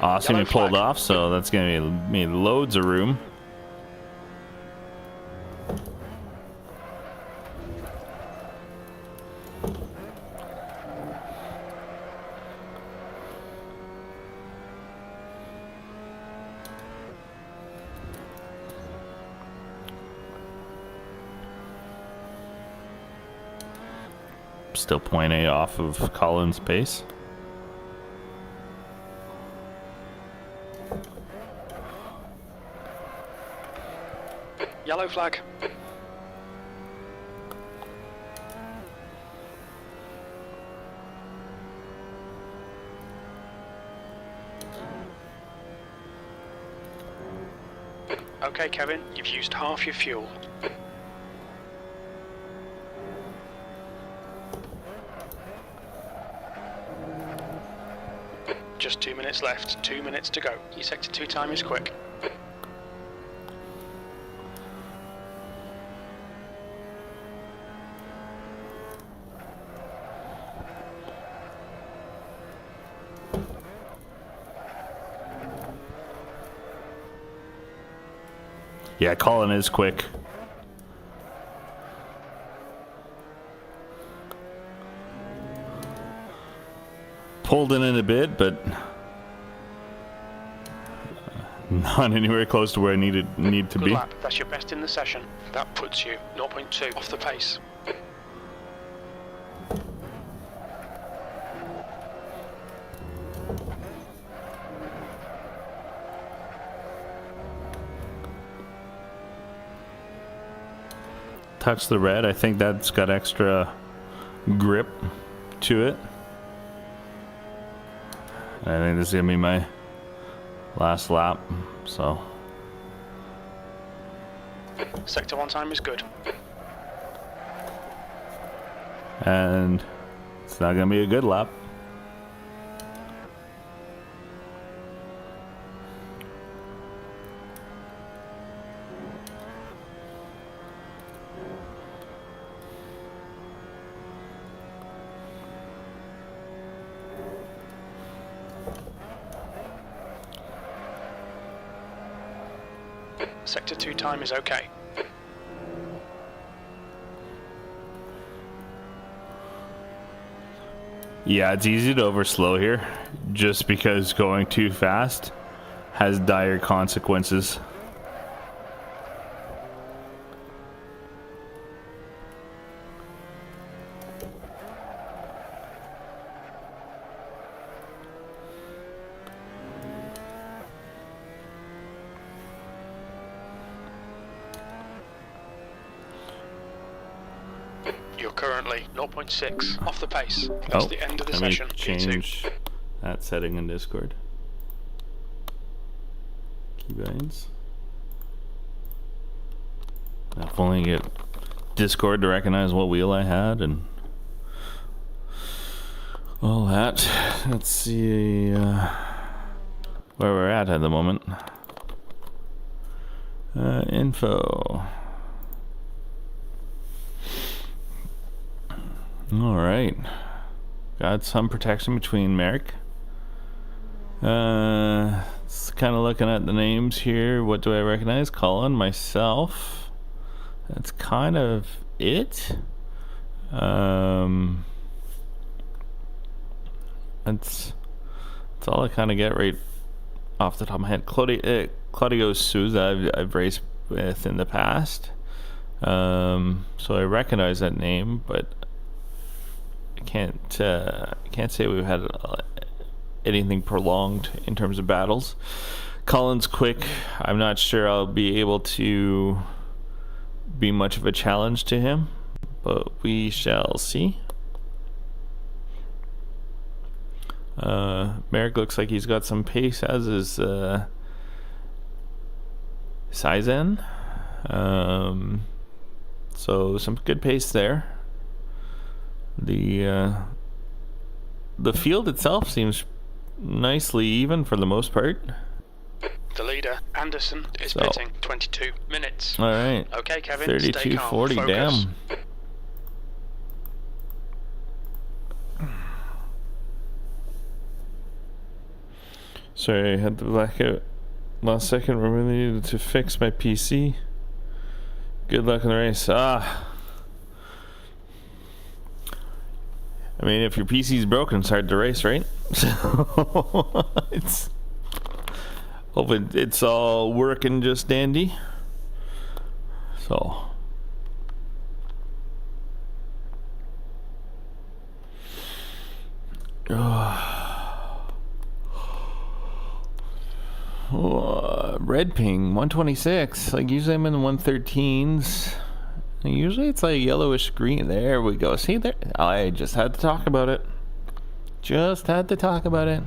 A: Awesome, we pulled off, so that's gonna be me loads of room. Still 0.8 off of Colin's pace.
B: Yellow flag. Okay, Kevin, you've used half your fuel. Just 2 minutes left, 2 minutes to go. Your sector 2 time is quick.
A: Yeah, Colin is quick. Pulled in a bit, but not anywhere close to where I need to
B: Good
A: be.
B: lap. That's your best in the session. That puts you 0.2 off the pace.
A: Touch the red. I think that's got extra grip to it. I think this is gonna be my last lap, so.
B: Sector 1 time is good.
A: And it's not gonna be a good lap.
B: Sector 2 time is okay.
A: Yeah, it's easy to overslow here, just because going too fast has dire consequences.
B: You're currently 0.6 off the pace. That's the end of the
A: let me
B: session.
A: change that setting in Discord. Keybinds. If only get Discord to recognize what wheel I had and all that. Let's see where we're at the moment. Info. All right, got some protection between Merrick. It's kind of looking at the names here. What do I recognize? Colin, myself. That's kind of it. That's all I kind of get right off the top of my head. Claudio Souza, I've raced with in the past, so I recognize that name, but I can't say we've had anything prolonged in terms of battles. Colin's quick. I'm not sure I'll be able to be much of a challenge to him, but we shall see. Merrick looks like he's got some pace, as is Saizen. So some good pace there. The field itself seems nicely even for the most part.
B: The leader, Anderson, is pitting 22 minutes.
A: All right.
B: Okay, Kevin.
A: 32:40. Damn. Sorry, I had the blackout last second. We really needed to fix my PC. Good luck in the race. I mean, if your PC's broken, it's hard to race, right? So hoping it's all working just dandy. So red ping 126. Like usually I'm in the 113s. And usually it's like yellowish green. There we go. See there? I just had to talk about it. Just had to talk about it.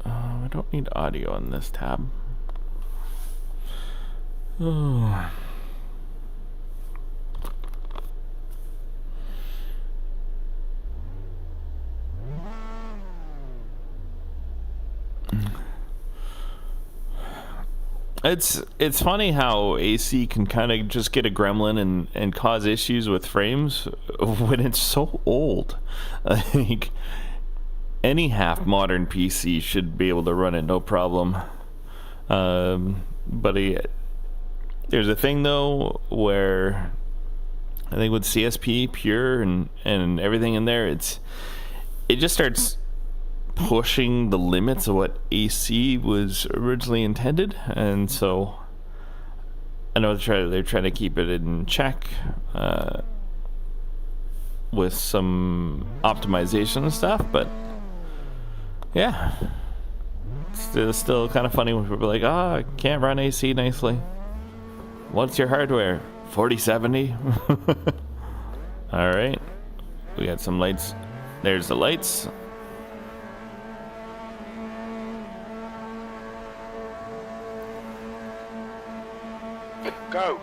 A: I don't need audio on this tab. Oh. It's funny how AC can kind of just get a gremlin and cause issues with frames when it's so old. Like any half modern PC should be able to run it no problem. But there's a thing though where I think with CSP Pure and everything in there, it just starts pushing the limits of what AC was originally intended, and so I know they're trying to keep it in check with some optimization and stuff, but yeah, it's still kind of funny when people are like, I can't run AC nicely. What's your hardware? 4070? Alright, we got some lights. There's the lights.
B: Go.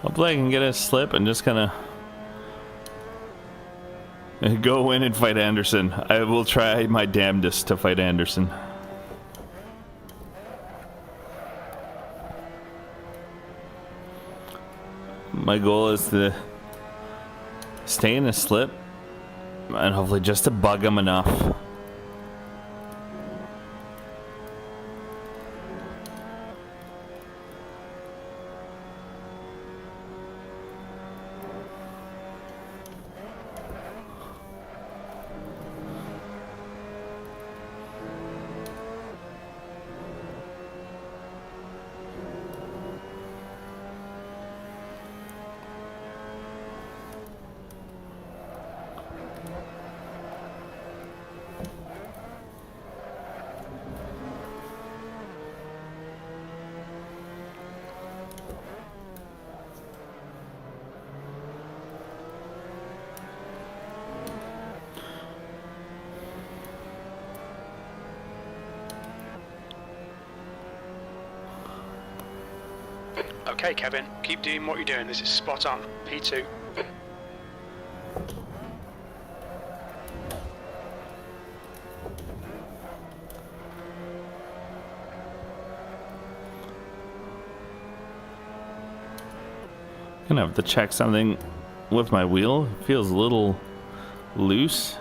A: Hopefully I can get a slip and just kind of go in and fight Anderson. I will try my damnedest to fight Anderson. My goal is to stay in a slip and hopefully just to bug him enough.
B: Okay, Kevin, keep doing what you're doing. This is spot on. P2.
A: Gonna have to check something with my wheel. It feels a little loose.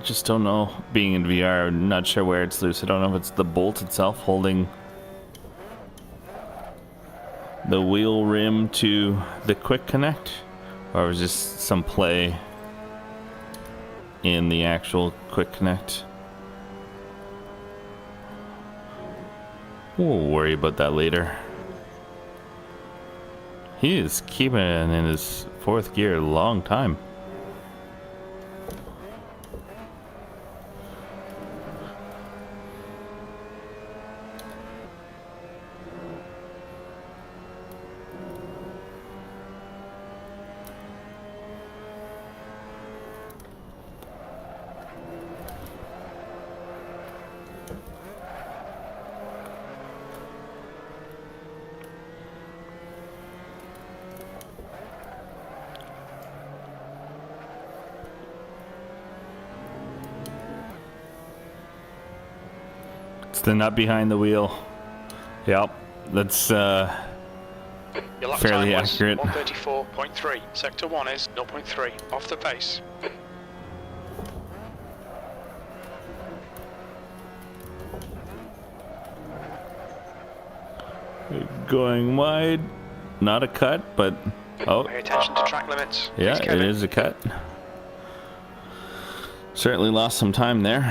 A: just don't know. Being in VR, I'm not sure where it's loose. I don't know if it's the bolt itself holding the wheel rim to the quick connect, or was just some play in the actual quick connect. We'll worry about that later. He is keeping it in his 4th gear a long time. It's the nut behind the wheel. Yep, that's
B: Your lap
A: fairly
B: time was
A: accurate.
B: 134.3. Sector 1 is 0.3 off the pace.
A: Going wide. Not a cut, but oh,
B: Pay attention to track limits.
A: yeah,
B: Please,
A: it
B: Kevin.
A: is a cut. Certainly lost some time there.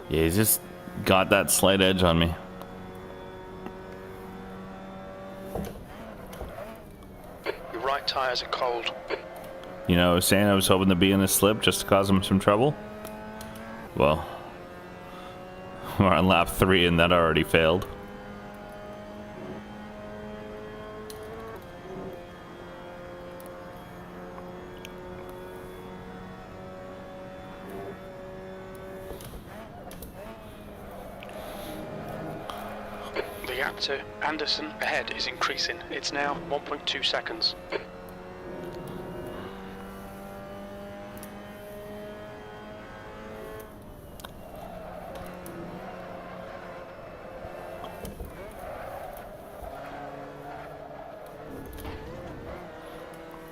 A: Yeah, he's just got that slight edge on me.
B: Your right tyres are cold.
A: You know, I was saying I was hoping to be in a slip just to cause him some trouble. Well, we're on lap 3 and that already failed.
B: The gap to Anderson ahead is increasing. It's now 1.2 seconds.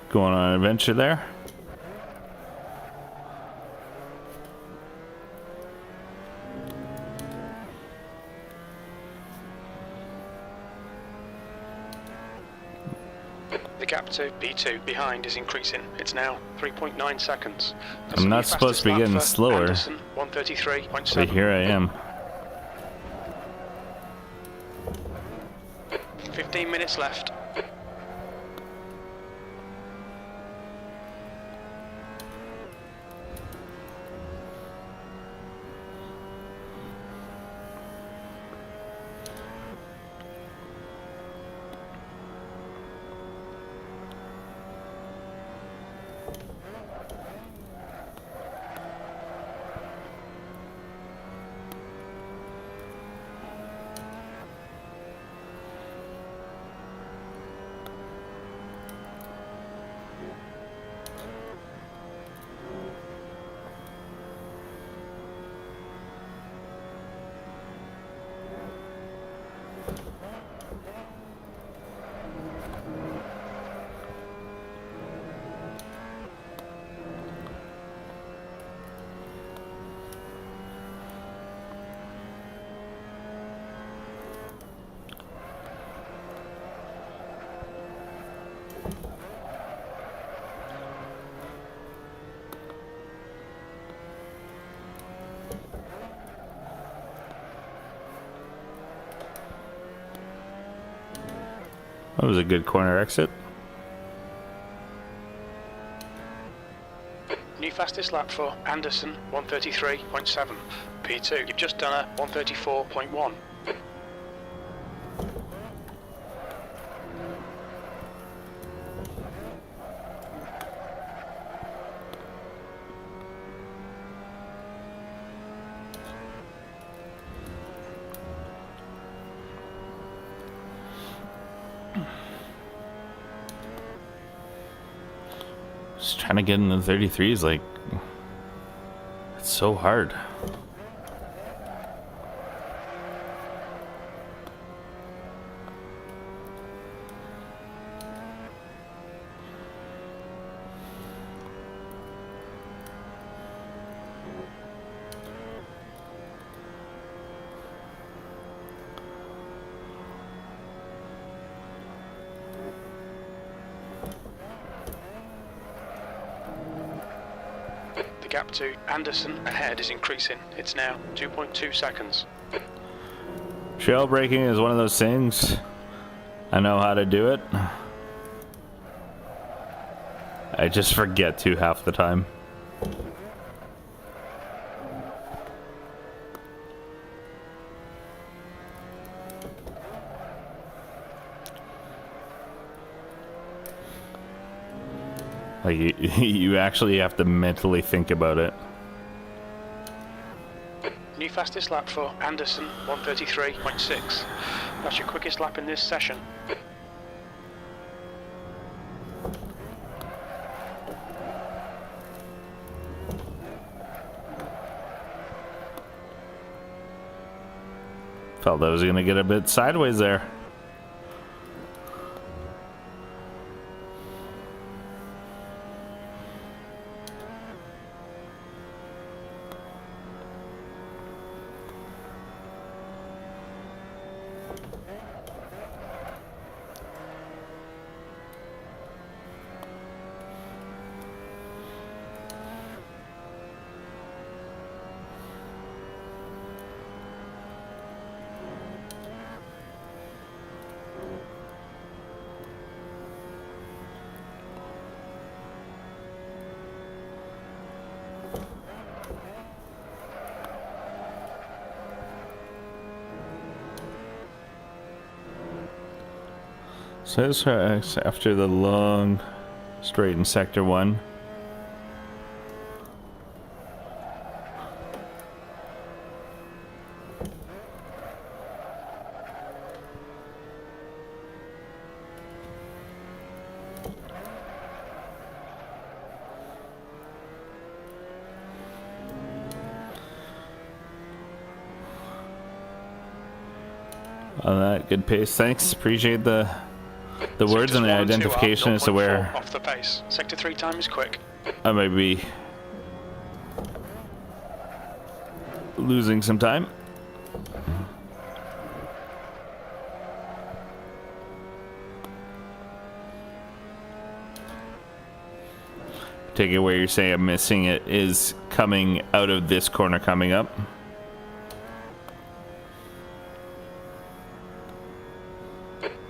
A: Going on an adventure there.
B: The gap to B2 behind is increasing. It's now 3.9 seconds. That's
A: I'm
B: your
A: not supposed to be
B: fastest lap
A: getting
B: for
A: slower,
B: Anderson, 133.7.
A: but here I am.
B: 15 minutes left.
A: That was a good corner exit.
B: New fastest lap for Anderson, 133.7. P2, you've just done a 134.1.
A: Just trying to get in the 33 is like, it's so hard.
B: gap to Anderson ahead is increasing. It's now 2.2 seconds.
A: Trail braking is one of those things. I know how to do it. I just forget to half the time. Like, you actually have to mentally think about it.
B: New fastest lap for Anderson, 1:33.6. That's your quickest lap in this session.
A: Felt I was gonna get a bit sideways there. Says after the long straight in sector 1. On that, good pace. Thanks. Appreciate the words and the identification as to where
B: off the pace. Sector 3 time is quick.
A: I might be losing some time. Take it where you're saying I'm missing it is coming out of this corner coming up.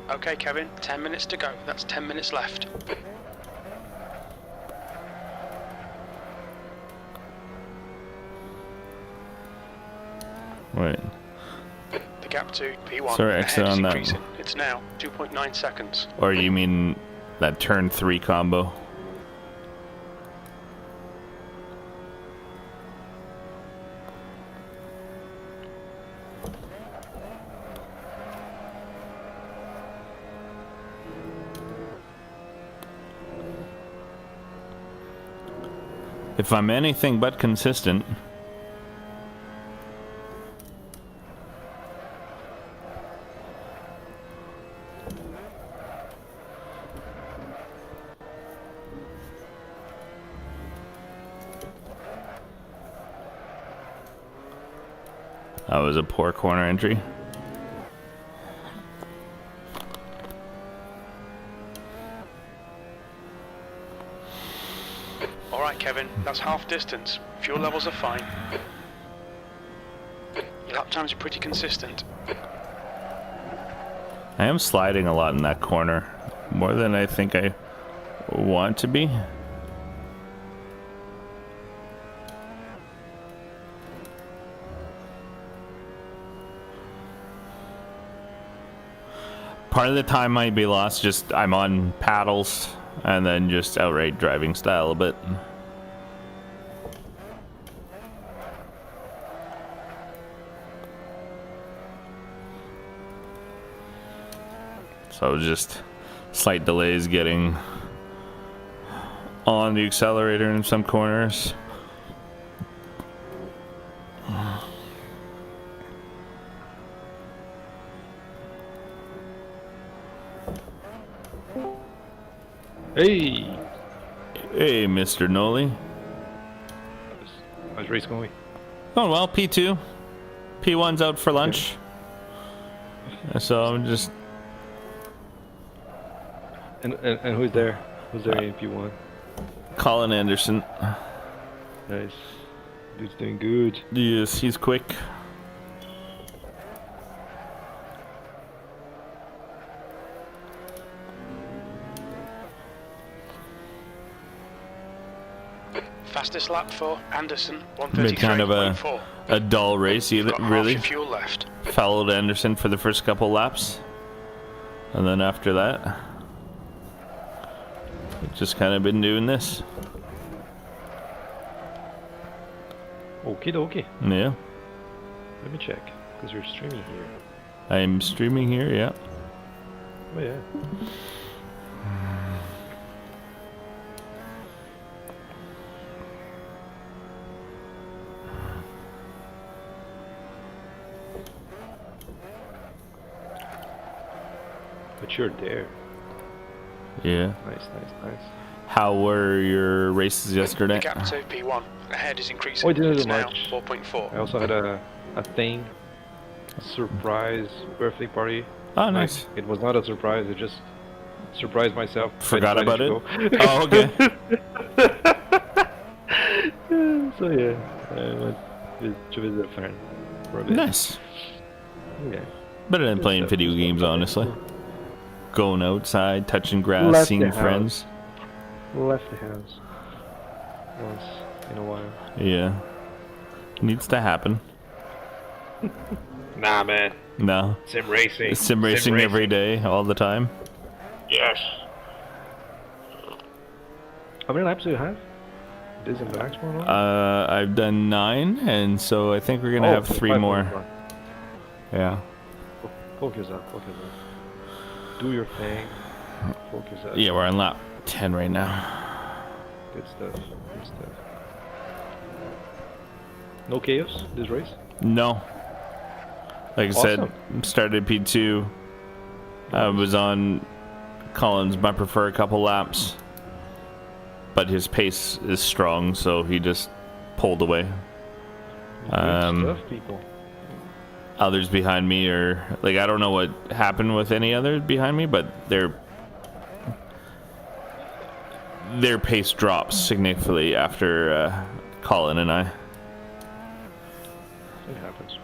B: Okay, Kevin, 10 minutes to go. That's 10 minutes left.
A: Wait.
B: The gap to P1
A: Sorry, exit
B: ahead is
A: on that.
B: increasing. It's now 2.9 seconds.
A: Or you mean that turn 3 combo? If I'm anything but consistent, that was a poor corner entry.
B: Alright, Kevin, that's half distance. Fuel levels are fine. Your lap times are pretty consistent.
A: I am sliding a lot in that corner, more than I think I want to be. Part of the time might be lost, just I'm on paddles and then just outright driving style a bit. So just slight delays getting on the accelerator in some corners.
E: Hey!
A: Hey, Mr. Noli.
E: How's race going?
A: Oh, well, P2. P1's out for lunch. So I'm just...
E: And who's there? Who's there in P1?
A: Colin Anderson.
E: Nice. Dude's doing good.
A: Yes, he's quick.
B: Fastest lap for Anderson,
A: Been kind of
B: 133.4.
A: a dull race,
B: You've got half
A: really.
B: your fuel left.
A: Followed Anderson for the first couple laps. And then after that, we've just kind of been doing this.
E: Okie dokie.
A: Yeah.
E: Let me check, because you're streaming here.
A: I'm streaming here, yeah.
E: Oh yeah. But you're there.
A: Yeah.
E: Nice, nice, nice.
A: How were your races yesterday?
B: The gap to P1. Ahead is increasing.
E: Oh, I didn't
B: It's
E: do
B: now
E: much.
B: 4.4.
E: I also had a thing, a surprise birthday party.
A: Oh, nice.
E: It was not a surprise. I just surprised myself. I
A: Forgot
E: decided
A: about
E: to
A: it?
E: go.
A: Oh, okay.
E: So yeah, I went to visit a friend for a bit.
A: Nice.
E: Yeah.
A: Better than
E: Good
A: playing
E: stuff,
A: video
E: good
A: games,
E: stuff.
A: honestly. Going outside, touching grass,
E: Left
A: seeing
E: the house.
A: friends.
E: Left the house once in a while.
A: Yeah. Needs to happen.
E: Nah, man.
A: No.
E: Sim racing.
A: Sim racing every day, all the time.
E: Yes. How many laps do you have? This and the next one?
A: I've done 9, and so I think we're gonna have 3 more. Yeah.
E: Focus up, focus up. Do your thing. Focus up.
A: Yeah, we're on lap 10 right now.
E: Good stuff. Good stuff. No chaos this race?
A: No. Like I said,
E: Awesome.
A: started P2. I was on Collins' bumper for a couple laps. But his pace is strong, so he just pulled away.
E: Good stuff, people.
A: Others behind me are like, I don't know what happened with any others behind me, but their pace drops significantly after Colin and I.
E: It happens.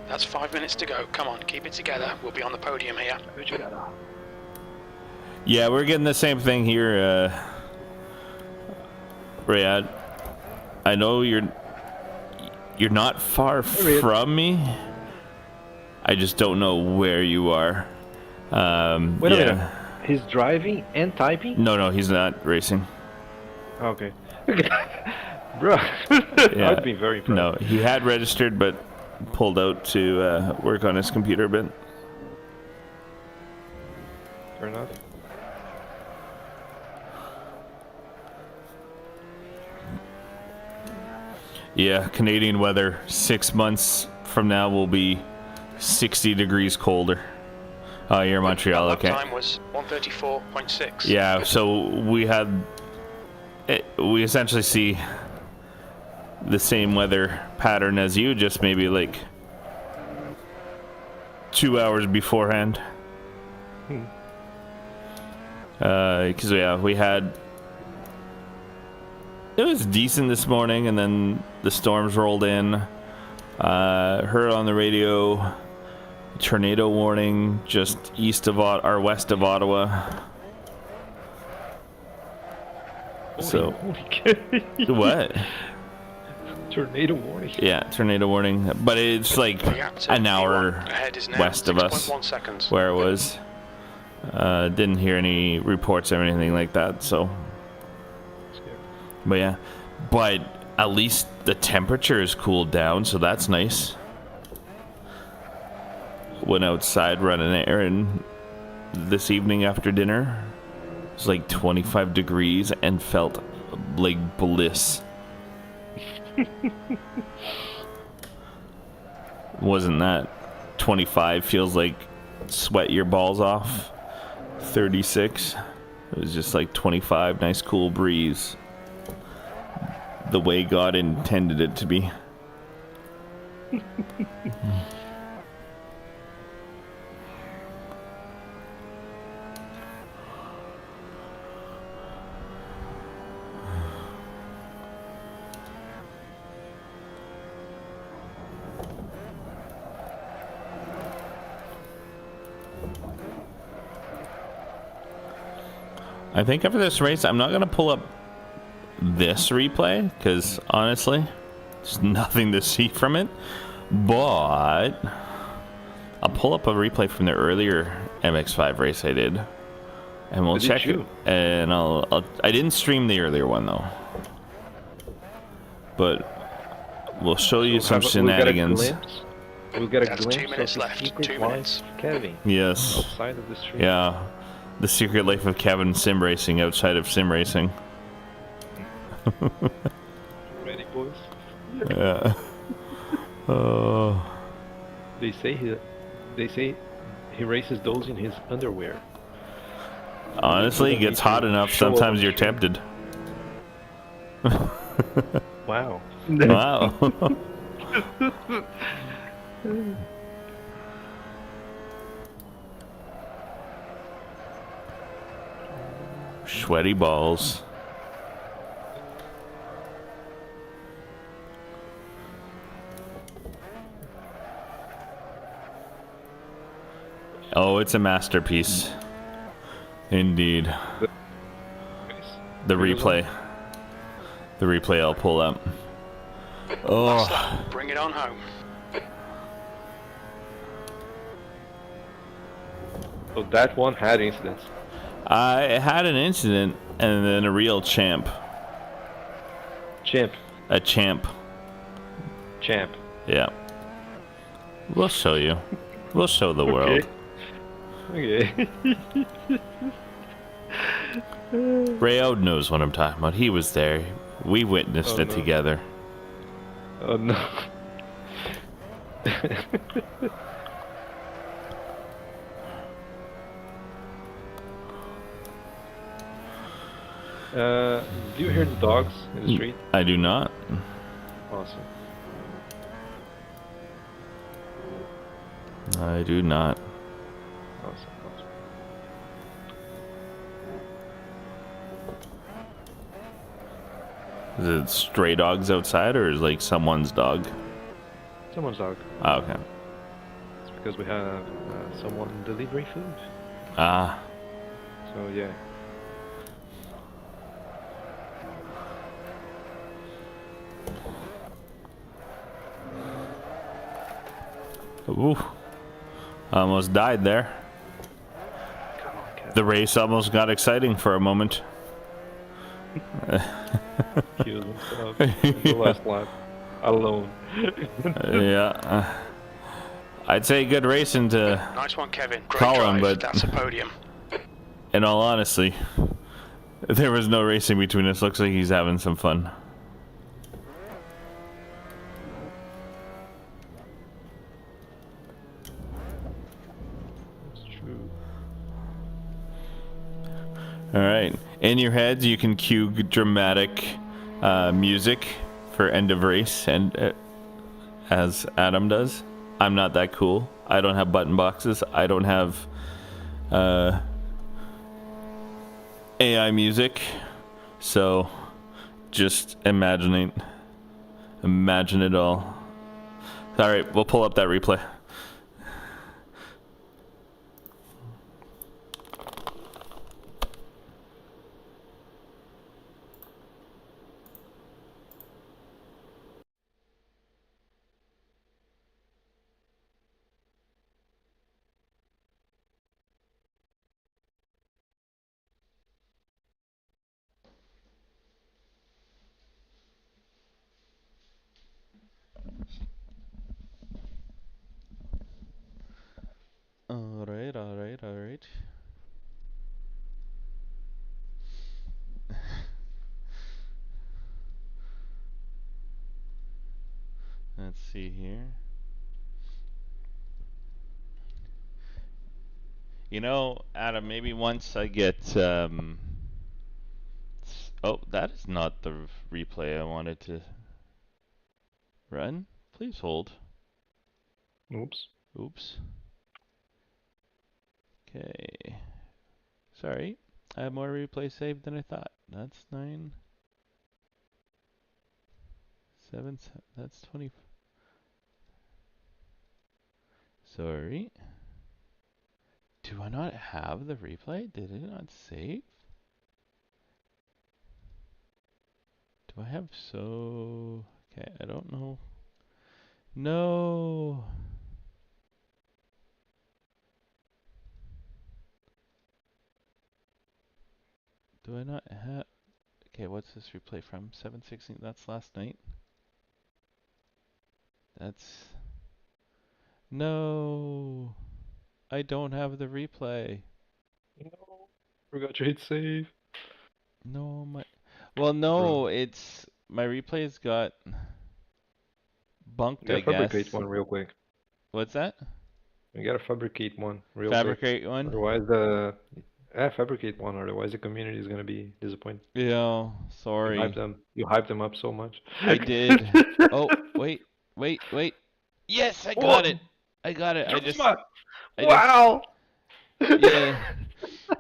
B: That's 5 minutes to go. Come on, keep it together. We'll be on the podium here.
A: Yeah, we're getting the same thing here, Rayad. I know you're not far from me. I just don't know where you are.
E: Wait a minute. He's driving and typing?
A: No, he's not racing.
E: Okay. Bro,
A: Yeah.
E: I'd be very proud.
A: No, he had registered, but pulled out to work on his computer a bit.
E: Fair enough.
A: Yeah, Canadian weather 6 months from now will be 60 degrees colder. Oh, you're in Montreal,
B: Lap
A: okay.
B: time was 134.6.
A: Yeah, so we essentially see the same weather pattern as you, just maybe like 2 hours beforehand. Because we had, it was decent this morning, and then the storms rolled in. Heard on the radio, tornado warning just west of Ottawa. So what?
E: Tornado warning.
A: Yeah, tornado warning, but it's like an hour
B: Ahead is now
A: west of us
B: 6.1 seconds.
A: where it was. Didn't hear any reports or anything like that, so. But yeah, but at least the temperature is cooled down, so that's nice. Went outside running an errand this evening after dinner. It was like 25 degrees and felt like bliss. Wasn't that 25 feels like sweat your balls off. 36. It was just like 25, nice cool breeze. The way God intended it to be. I think after this race, I'm not going to pull up this replay, because honestly, there's nothing to see from it. But I'll pull up a replay from the earlier MX-5 race I did, and we'll check it. And I didn't stream the earlier one though, but we'll show you some shenanigans.
E: We'll get a
B: That's
E: glimpse
B: 2 minutes
E: of the
B: left.
E: secret
B: 2
E: life
B: minutes.
E: of Kevin.
A: Yes.
E: Outside of the stream.
A: Yeah. The secret life of Kevin sim racing outside of sim racing.
E: Ready, boys?
A: Yeah. Oh.
E: They say he races those in his underwear.
A: Honestly, it gets hot enough. Sometimes you're tempted.
E: Wow.
A: Wow. Sweaty balls. Oh, it's a masterpiece. Indeed. The replay. The replay I'll pull up. Oh.
B: Bring it on home.
E: So that one had incidents.
A: I had an incident and then a real champ.
E: Champ.
A: A champ.
E: Champ.
A: Yeah. We'll show you. We'll show the world.
E: Okay.
A: Rayo knows what I'm talking about. He was there. We witnessed it together.
E: Oh no. Do you hear the dogs in the street?
A: I do not.
E: Awesome.
A: I do not.
E: Awesome.
A: Is it stray dogs outside or is it like someone's dog?
E: Someone's dog.
A: Oh, okay.
E: It's because we have someone delivery food.
A: Ah.
E: So yeah.
A: Ooh. Almost died there.
E: Come on, Kevin.
A: The race almost got exciting for a moment.
E: Killed himself in the last lap. Alone.
A: Yeah. I'd say good racing to
B: Nice one, Kevin. Great
A: Colin,
B: drive.
A: but
B: That's a podium.
A: in all honesty, there was no racing between us. Looks like he's having some fun. All right. In your heads, you can cue dramatic music for end of race, and as Adam does. I'm not that cool. I don't have button boxes. I don't have AI music. So just imagine it all. All right, we'll pull up that replay. All right. Let's see here. You know, Adam, maybe once I get oh, that is not the replay I wanted to run. Please hold.
E: Oops.
A: Oops. Okay. Sorry. I have more replay saved than I thought. That's 9. 7. That's 20. Sorry. Do I not have the replay? Did it not save?
D: Do I have so... Okay, I don't know. No! Do I not have... Okay, what's this replay from? 7/16, that's last night. That's... No! I don't have the replay.
E: No. Forgot to hit save.
D: No, my... Well, no, it's... My replay's got... bunked,
E: You
D: I
E: gotta fabricate
D: guess.
E: one real quick.
D: What's that?
E: You gotta fabricate one real
D: Fabricate
E: quick.
D: one?
E: Otherwise fabricate one, otherwise the community is gonna be disappointed.
D: Yeah, sorry.
E: You hyped them up so much.
D: I did. Oh, wait. Yes, I got it. I got it.
E: Wow!
D: Yeah.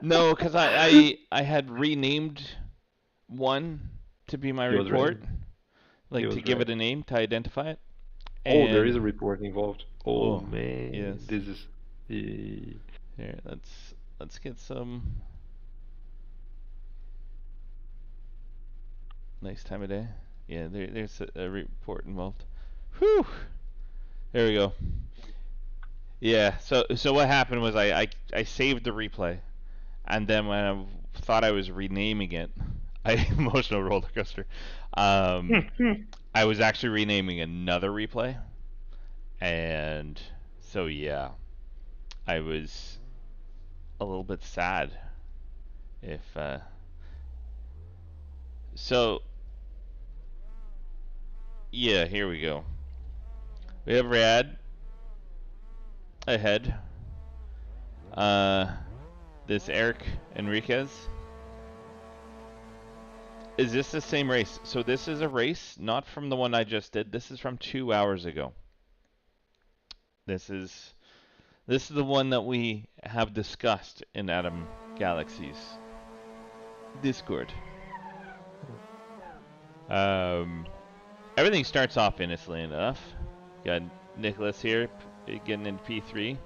D: No, because I had renamed one to be my
E: He was
D: report.
E: right.
D: Like to give it a name to identify it.
E: Oh, there is a report involved. Oh,
D: Oh,
E: man.
D: yes.
E: This is...
D: Here, let's get some nice time of day. Yeah, there's a report involved. Whew. There we go. Yeah, so what happened was I saved the replay, and then when I thought I was renaming it, emotional roller coaster. I was actually renaming another replay, and so yeah, I was a little bit sad. If so, yeah, here we go. We have Rad ahead. This Eric Enriquez. Is this the same race? So this is a race not from the one I just did. This is from 2 hours ago. This is the one that we have discussed in Adam Galaxy's Discord. Everything starts off innocently enough. Got Nicholas here getting into P3.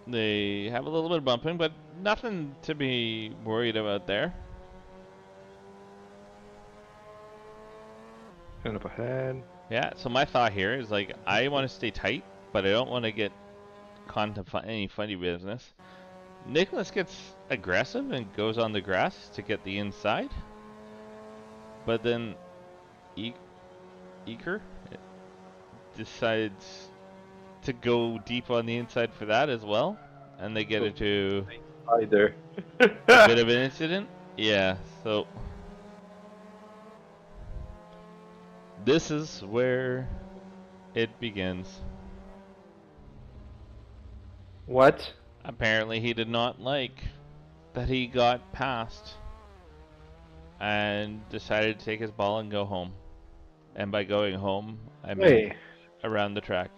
D: They have a little bit of bumping, but nothing to be worried about there.
E: Kind of ahead.
D: Yeah, so my thought here is like, I want to stay tight, but I don't want to get caught into any funny business. Nicholas gets aggressive and goes on the grass to get the inside. But then Eker decides to go deep on the inside for that as well. And they get into
E: Hi there.
D: a bit of an incident. Yeah, so this is where it begins.
E: What?
D: Apparently he did not like that he got past and decided to take his ball and go home. And by going home, I mean around the track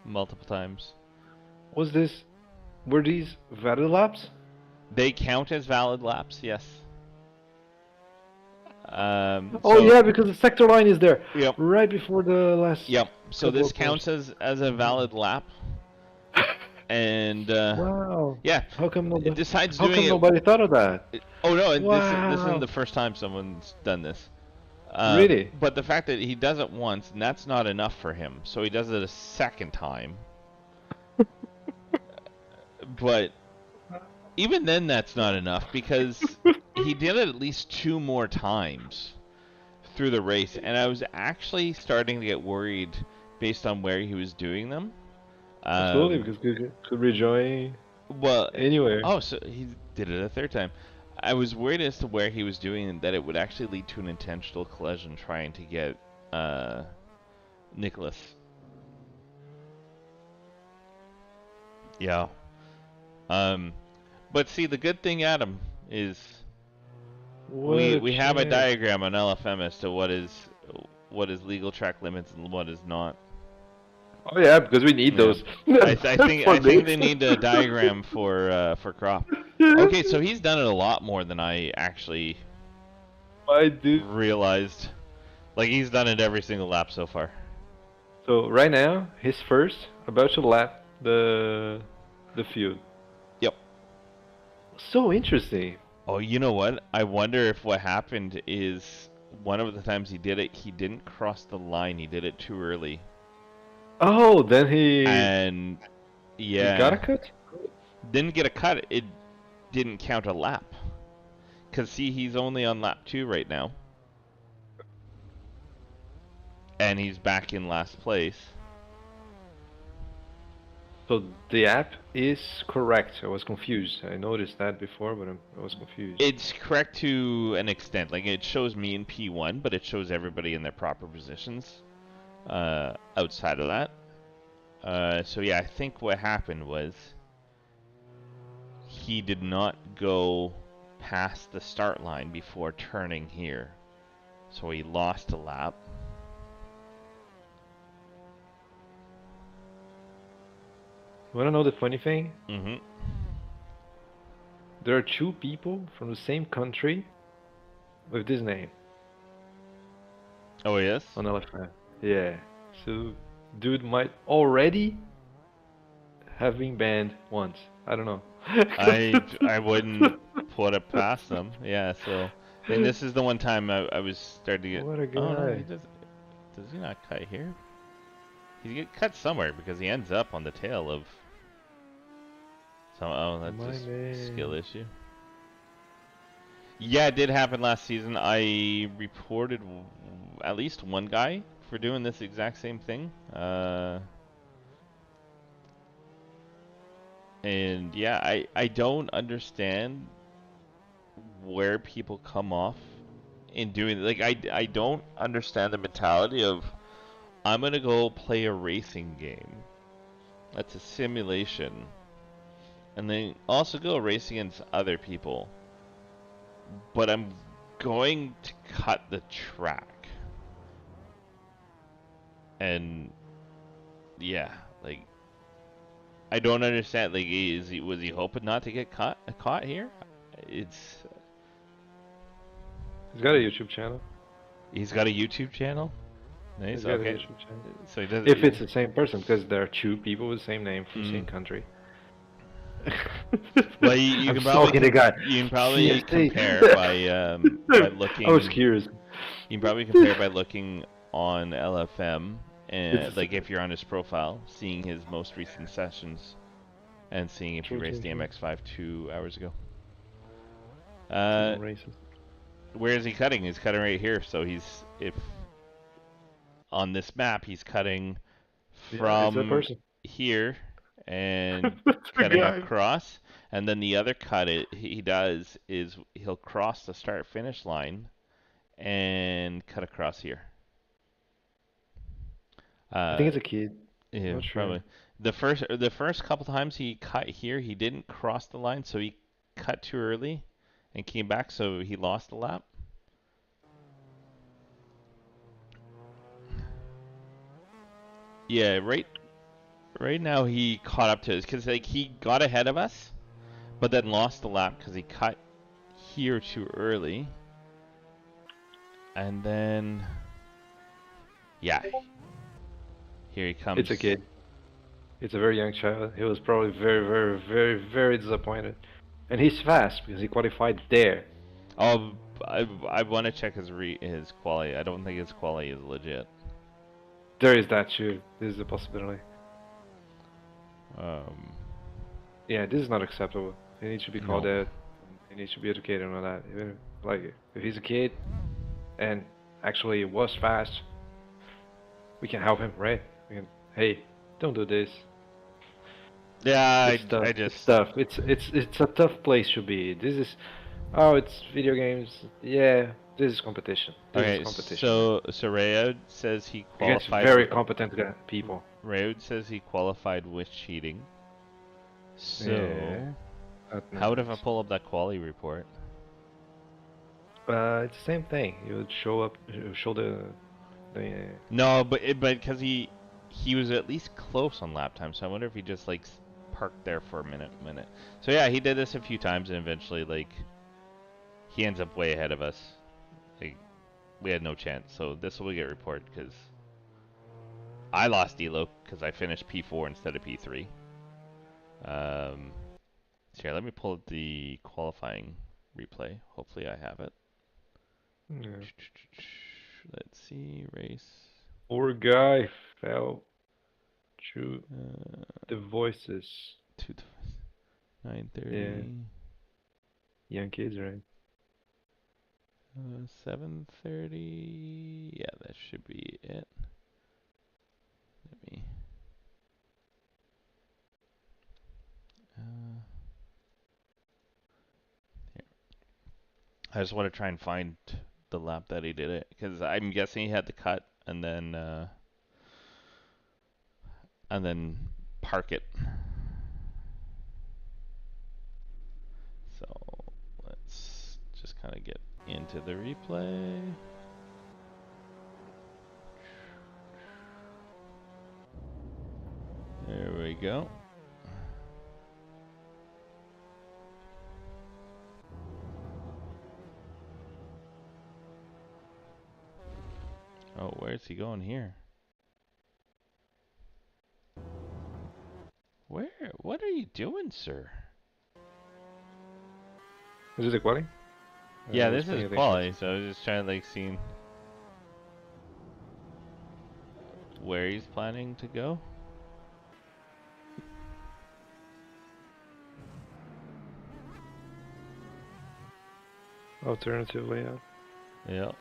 D: multiple times.
E: Were these valid laps?
D: They count as valid laps, yes.
E: Yeah, because the sector line is there.
D: Yep.
E: Right before the last...
D: Yep. So this counts as a valid lap. And
E: wow.
D: Yeah.
E: How come nobody
D: nobody
E: thought of that?
D: Oh no,
E: wow.
D: This isn't the first time someone's done this.
E: Really?
D: But the fact that he does it once, and that's not enough for him. So he does it a second time. But even then that's not enough, because he did it at least 2 more times through the race, and I was actually starting to get worried based on where he was doing them.
E: Absolutely, because could rejoin anywhere.
D: Oh, so he did it a 3rd time. I was worried as to where he was doing and that it would actually lead to an intentional collision trying to get Nicholas. Yeah. But see, the good thing, Adam, is we have a diagram on LFM as to what is legal track limits and what is not.
E: Oh yeah, because we need those.
D: I think they need a diagram for crop. Okay, so he's done it a lot more than I actually realized. Like, he's done it every single lap so far.
E: So right now, he's first, about to lap the field.
D: Yep.
E: So interesting.
D: Oh, you know what? I wonder if what happened is one of the times he did it, he didn't cross the line. He did it too early.
E: Oh, then
D: And
E: he got a
D: yeah,
E: cut.
D: didn't get a cut. It didn't count a lap. Cause see, he's only on lap 2 right now. And he's back in last place.
E: So the app is correct. I was confused. I noticed that before, but I was confused.
D: It's correct to an extent. Like, it shows me in P1, but it shows everybody in their proper positions outside of that. So yeah, I think what happened was he did not go past the start line before turning here. So he lost a lap.
E: You wanna know the funny thing?
D: Mm-hmm.
E: There are two people from the same country with this name
D: Oh, yes?
E: on LFM. Yeah. So, dude might already have been banned once. I don't know.
D: I wouldn't put it past them. Yeah, so I think this is the one time I was starting to get.
E: What a
D: Oh no, he
E: guy.
D: does. Does he not cut here? He get cut somewhere because he ends up on the tail of. Some. Oh, that's
E: My
D: just
E: man.
D: skill issue. Yeah, it did happen last season. I reported at least one guy for doing this exact same thing. And yeah, I don't understand where people come off in doing, like, I don't understand the mentality of I'm gonna go play a racing game that's a simulation and then also go race against other people, but I'm going to cut the track. And yeah, like, I don't understand. Like, was he hoping not to get caught here? It's
E: He's got a YouTube channel.
D: He's got a YouTube channel.
E: He's
D: Nice.
E: got a
D: Okay.
E: YouTube channel.
D: So he does.
E: If it's the same person, because there are two people with the same name from the same
D: Mm.
E: country.
D: Well, you
E: I'm
D: can probably
E: stalking the guy.
D: you can probably
E: CSA.
D: compare by looking.
E: I was curious.
D: You can probably compare by looking on LFM and
E: It's
D: like if you're on his profile, seeing his most recent sessions, and seeing if he raced the MX-5 2 hours ago.
E: Racist.
D: Where is he cutting? He's cutting right here. So if on this map he's cutting from here and cutting across, and then the other cut he does is he'll cross the start finish line and cut across here.
E: I think it's a kid.
D: Yeah,
E: I'm not sure.
D: probably. The first couple times he cut here, he didn't cross the line, so he cut too early and came back, so he lost a lap. Yeah, right now he caught up to us because like he got ahead of us, but then lost the lap because he cut here too early. And then, yeah, here he comes.
E: It's a kid. It's a very young child. He was probably very, very, very, very disappointed. And he's fast because he qualified there.
D: Oh, I want to check his quality. I don't think his quality is legit.
E: There is that too. This is a possibility. Yeah, this is not acceptable. He needs to be called out. He needs to be educated on that. Even like if he's a kid and actually was fast, we can help him, right? We can, hey, don't do this.
D: Yeah,
E: It's tough. It's a tough place to be. This is, oh, it's video games. Yeah, this is competition. This is competition.
D: So Rayoud says he qualified.
E: Against very competent people.
D: Rayoud says he qualified with cheating. So,
E: yeah,
D: how would if I pull up that quality report?
E: It's the same thing. You would show the.
D: No, but because he was at least close on lap time, so I wonder if he just like parked there for a minute. So yeah, he did this a few times, and eventually like he ends up way ahead of us. Like we had no chance. So this will get reported because I lost Elo because I finished P4 instead of P3. Here, let me pull up the qualifying replay. Hopefully I have it.
E: Yeah.
D: Let's see, race.
E: Poor guy fell through the voices.
D: 9:30.
E: Young kids, right?
D: 7:30. Yeah, that should be it. Let me. Here. I just want to try and find the lap that he did it, because I'm guessing he had to cut and then park it. So let's just kind of get into the replay. There we go. Oh, where's he going here? Where? What are you doing, sir?
E: Is it a quali?
D: Yeah, this is quality, so I was just trying to like see where he's planning to go.
E: Alternative layout.
D: Yeah.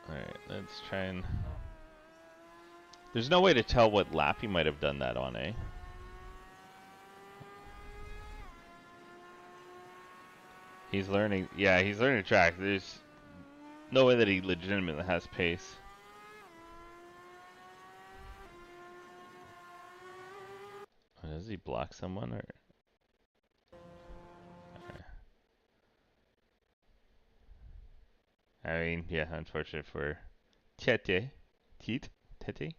D: Alright, let's try and... There's no way to tell what lap he might have done that on, eh? He's learning... Yeah, he's learning to track. There's no way that he legitimately has pace. Does he block someone, or... I mean, yeah, unfortunate for Tete. Tete?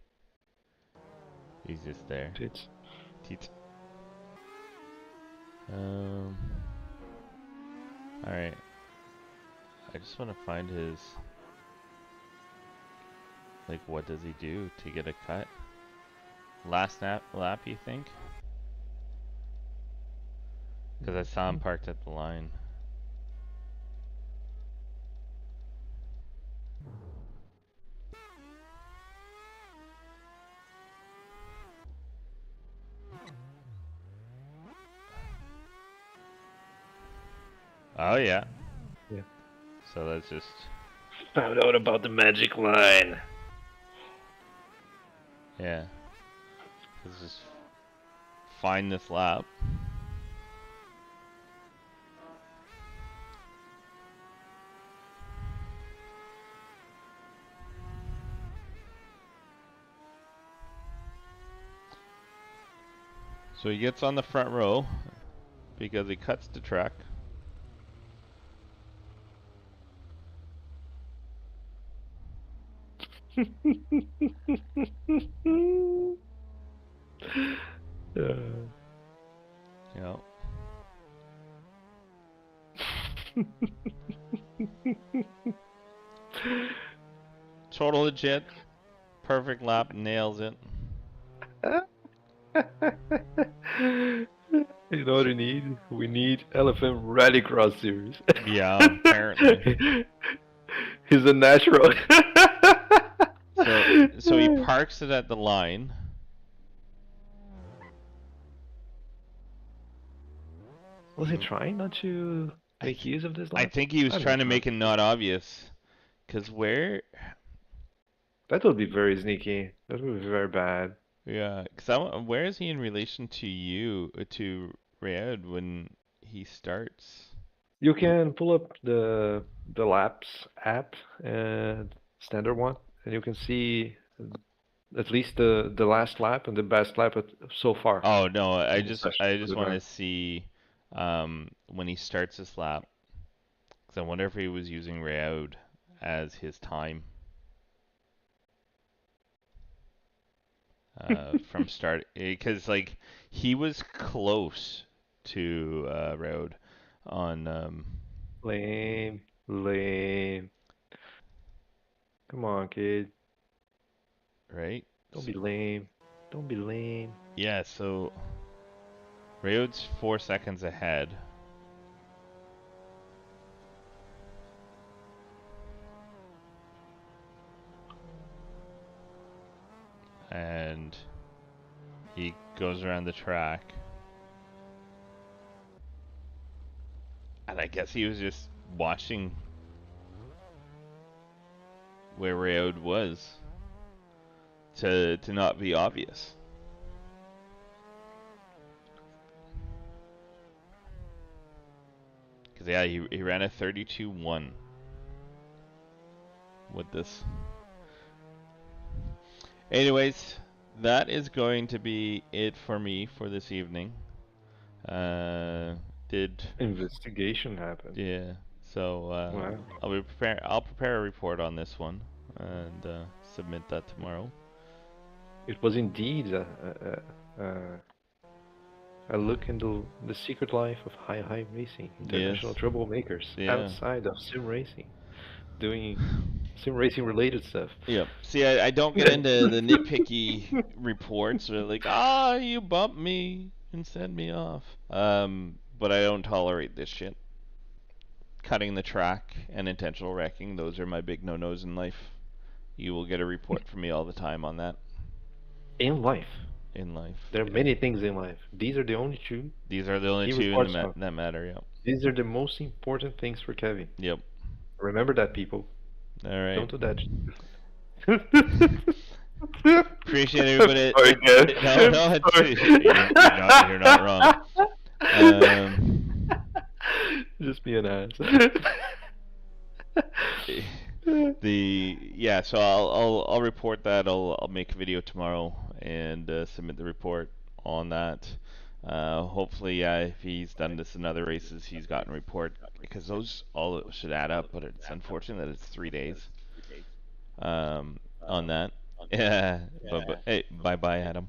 D: He's just there.
E: Tits.
D: Teet. Alright. I just want to find his... Like, what does he do to get a cut? Last lap, you think? Because I saw him parked at the line. Oh, yeah.
E: Yeah.
D: So let's just...
E: Found out about the magic line.
D: Yeah. Let's just find this lap. So he gets on the front row because he cuts the track. Yeah. Total legit. Perfect lap. Nails it.
E: You know what we need? We need Elephant Rallycross Series.
D: Yeah, apparently.
E: He's a natural.
D: So he parks it at the line.
E: Was he trying not to make use of this line?
D: I think he was trying to make it not obvious. Because where...
E: That would be very sneaky. That would be very bad.
D: Yeah, because where is he in relation to you, to Rayad when he starts?
E: You can pull up the laps app, standard one, and you can see at least the last lap and the best lap so far.
D: Oh no, I just want to see when he starts this lap, because I wonder if he was using Rayad as his time. From start, because like he was close to road on
E: Lame. Lame. Come on, kid.
D: Right?
E: Don't be lame. Don't be lame.
D: Yeah, so Rayode's 4 seconds ahead. And he goes around the track. And I guess he was just watching where Rayode was to not be obvious. Because, yeah, he ran a 32-1 with this. Anyways, that is going to be it for me for this evening.
E: Investigation happened.
D: Yeah. So
E: Wow.
D: I'll prepare a report on this one and submit that tomorrow.
E: It was indeed a look into the secret life of HiHi Racing, international
D: Yes.
E: troublemakers
D: Yeah.
E: outside of sim racing, doing sim racing related stuff.
D: Yep. See, I don't get into the nitpicky reports or like, you bumped me and sent me off. But I don't tolerate this shit. Cutting the track and intentional wrecking, those are my big no-nos in life. You will get a report from me all the time on that.
E: In life.
D: In life.
E: There are many things in life. These are the only two.
D: These are the only two that matter, yep.
E: These are the most important things for Kevin.
D: Yep.
E: Remember that, people.
D: All right.
E: Don't do that.
D: Appreciate everybody.
E: Sorry,
D: You're not wrong.
E: Just be an ass.
D: So I'll report that. I'll make a video tomorrow and submit the report on that. Hopefully, if he's done this in other races, he's gotten a report because those all should add up. But it's unfortunate that it's 3 days on that. Yeah, but hey, bye, Adam.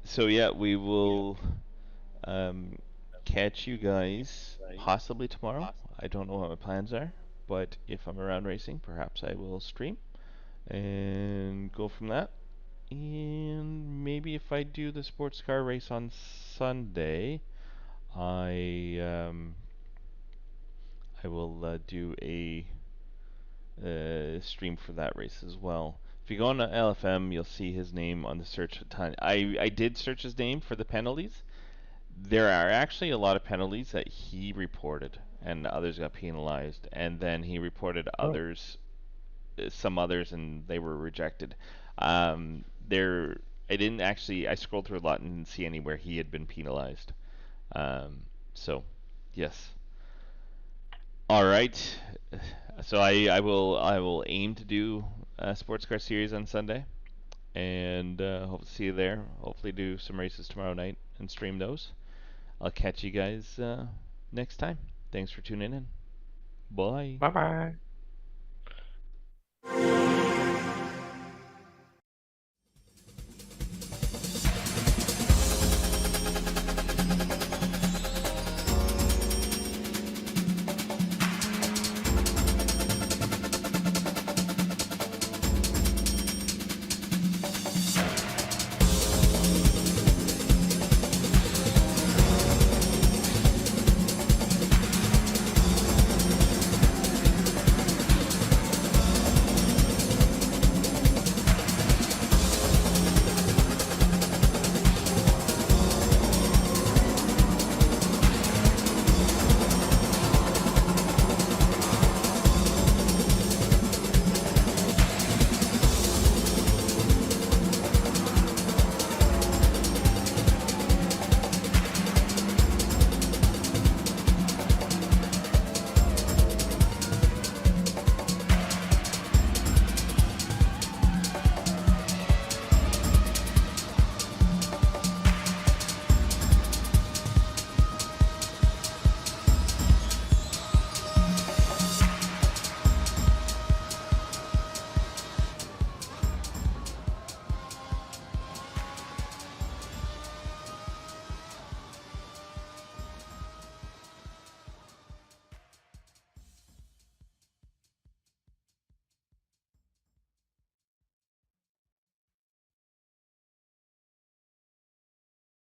D: So yeah, we will catch you guys possibly tomorrow. I don't know what my plans are, but if I'm around racing, perhaps I will stream and go from that. And maybe if I do the sports car race on Sunday, I will do a stream for that race as well. If you go on to LFM, you'll see his name on the search a ton. I did search his name for the penalties. There are actually a lot of penalties that he reported, and others got penalized, and then he reported some others, and they were rejected. I scrolled through a lot and didn't see anywhere he had been penalized. So, yes. All right. So I will aim to do a sports car series on Sunday, and hope to see you there. Hopefully do some races tomorrow night and stream those. I'll catch you guys next time. Thanks for tuning in. Bye.
E: Bye-bye.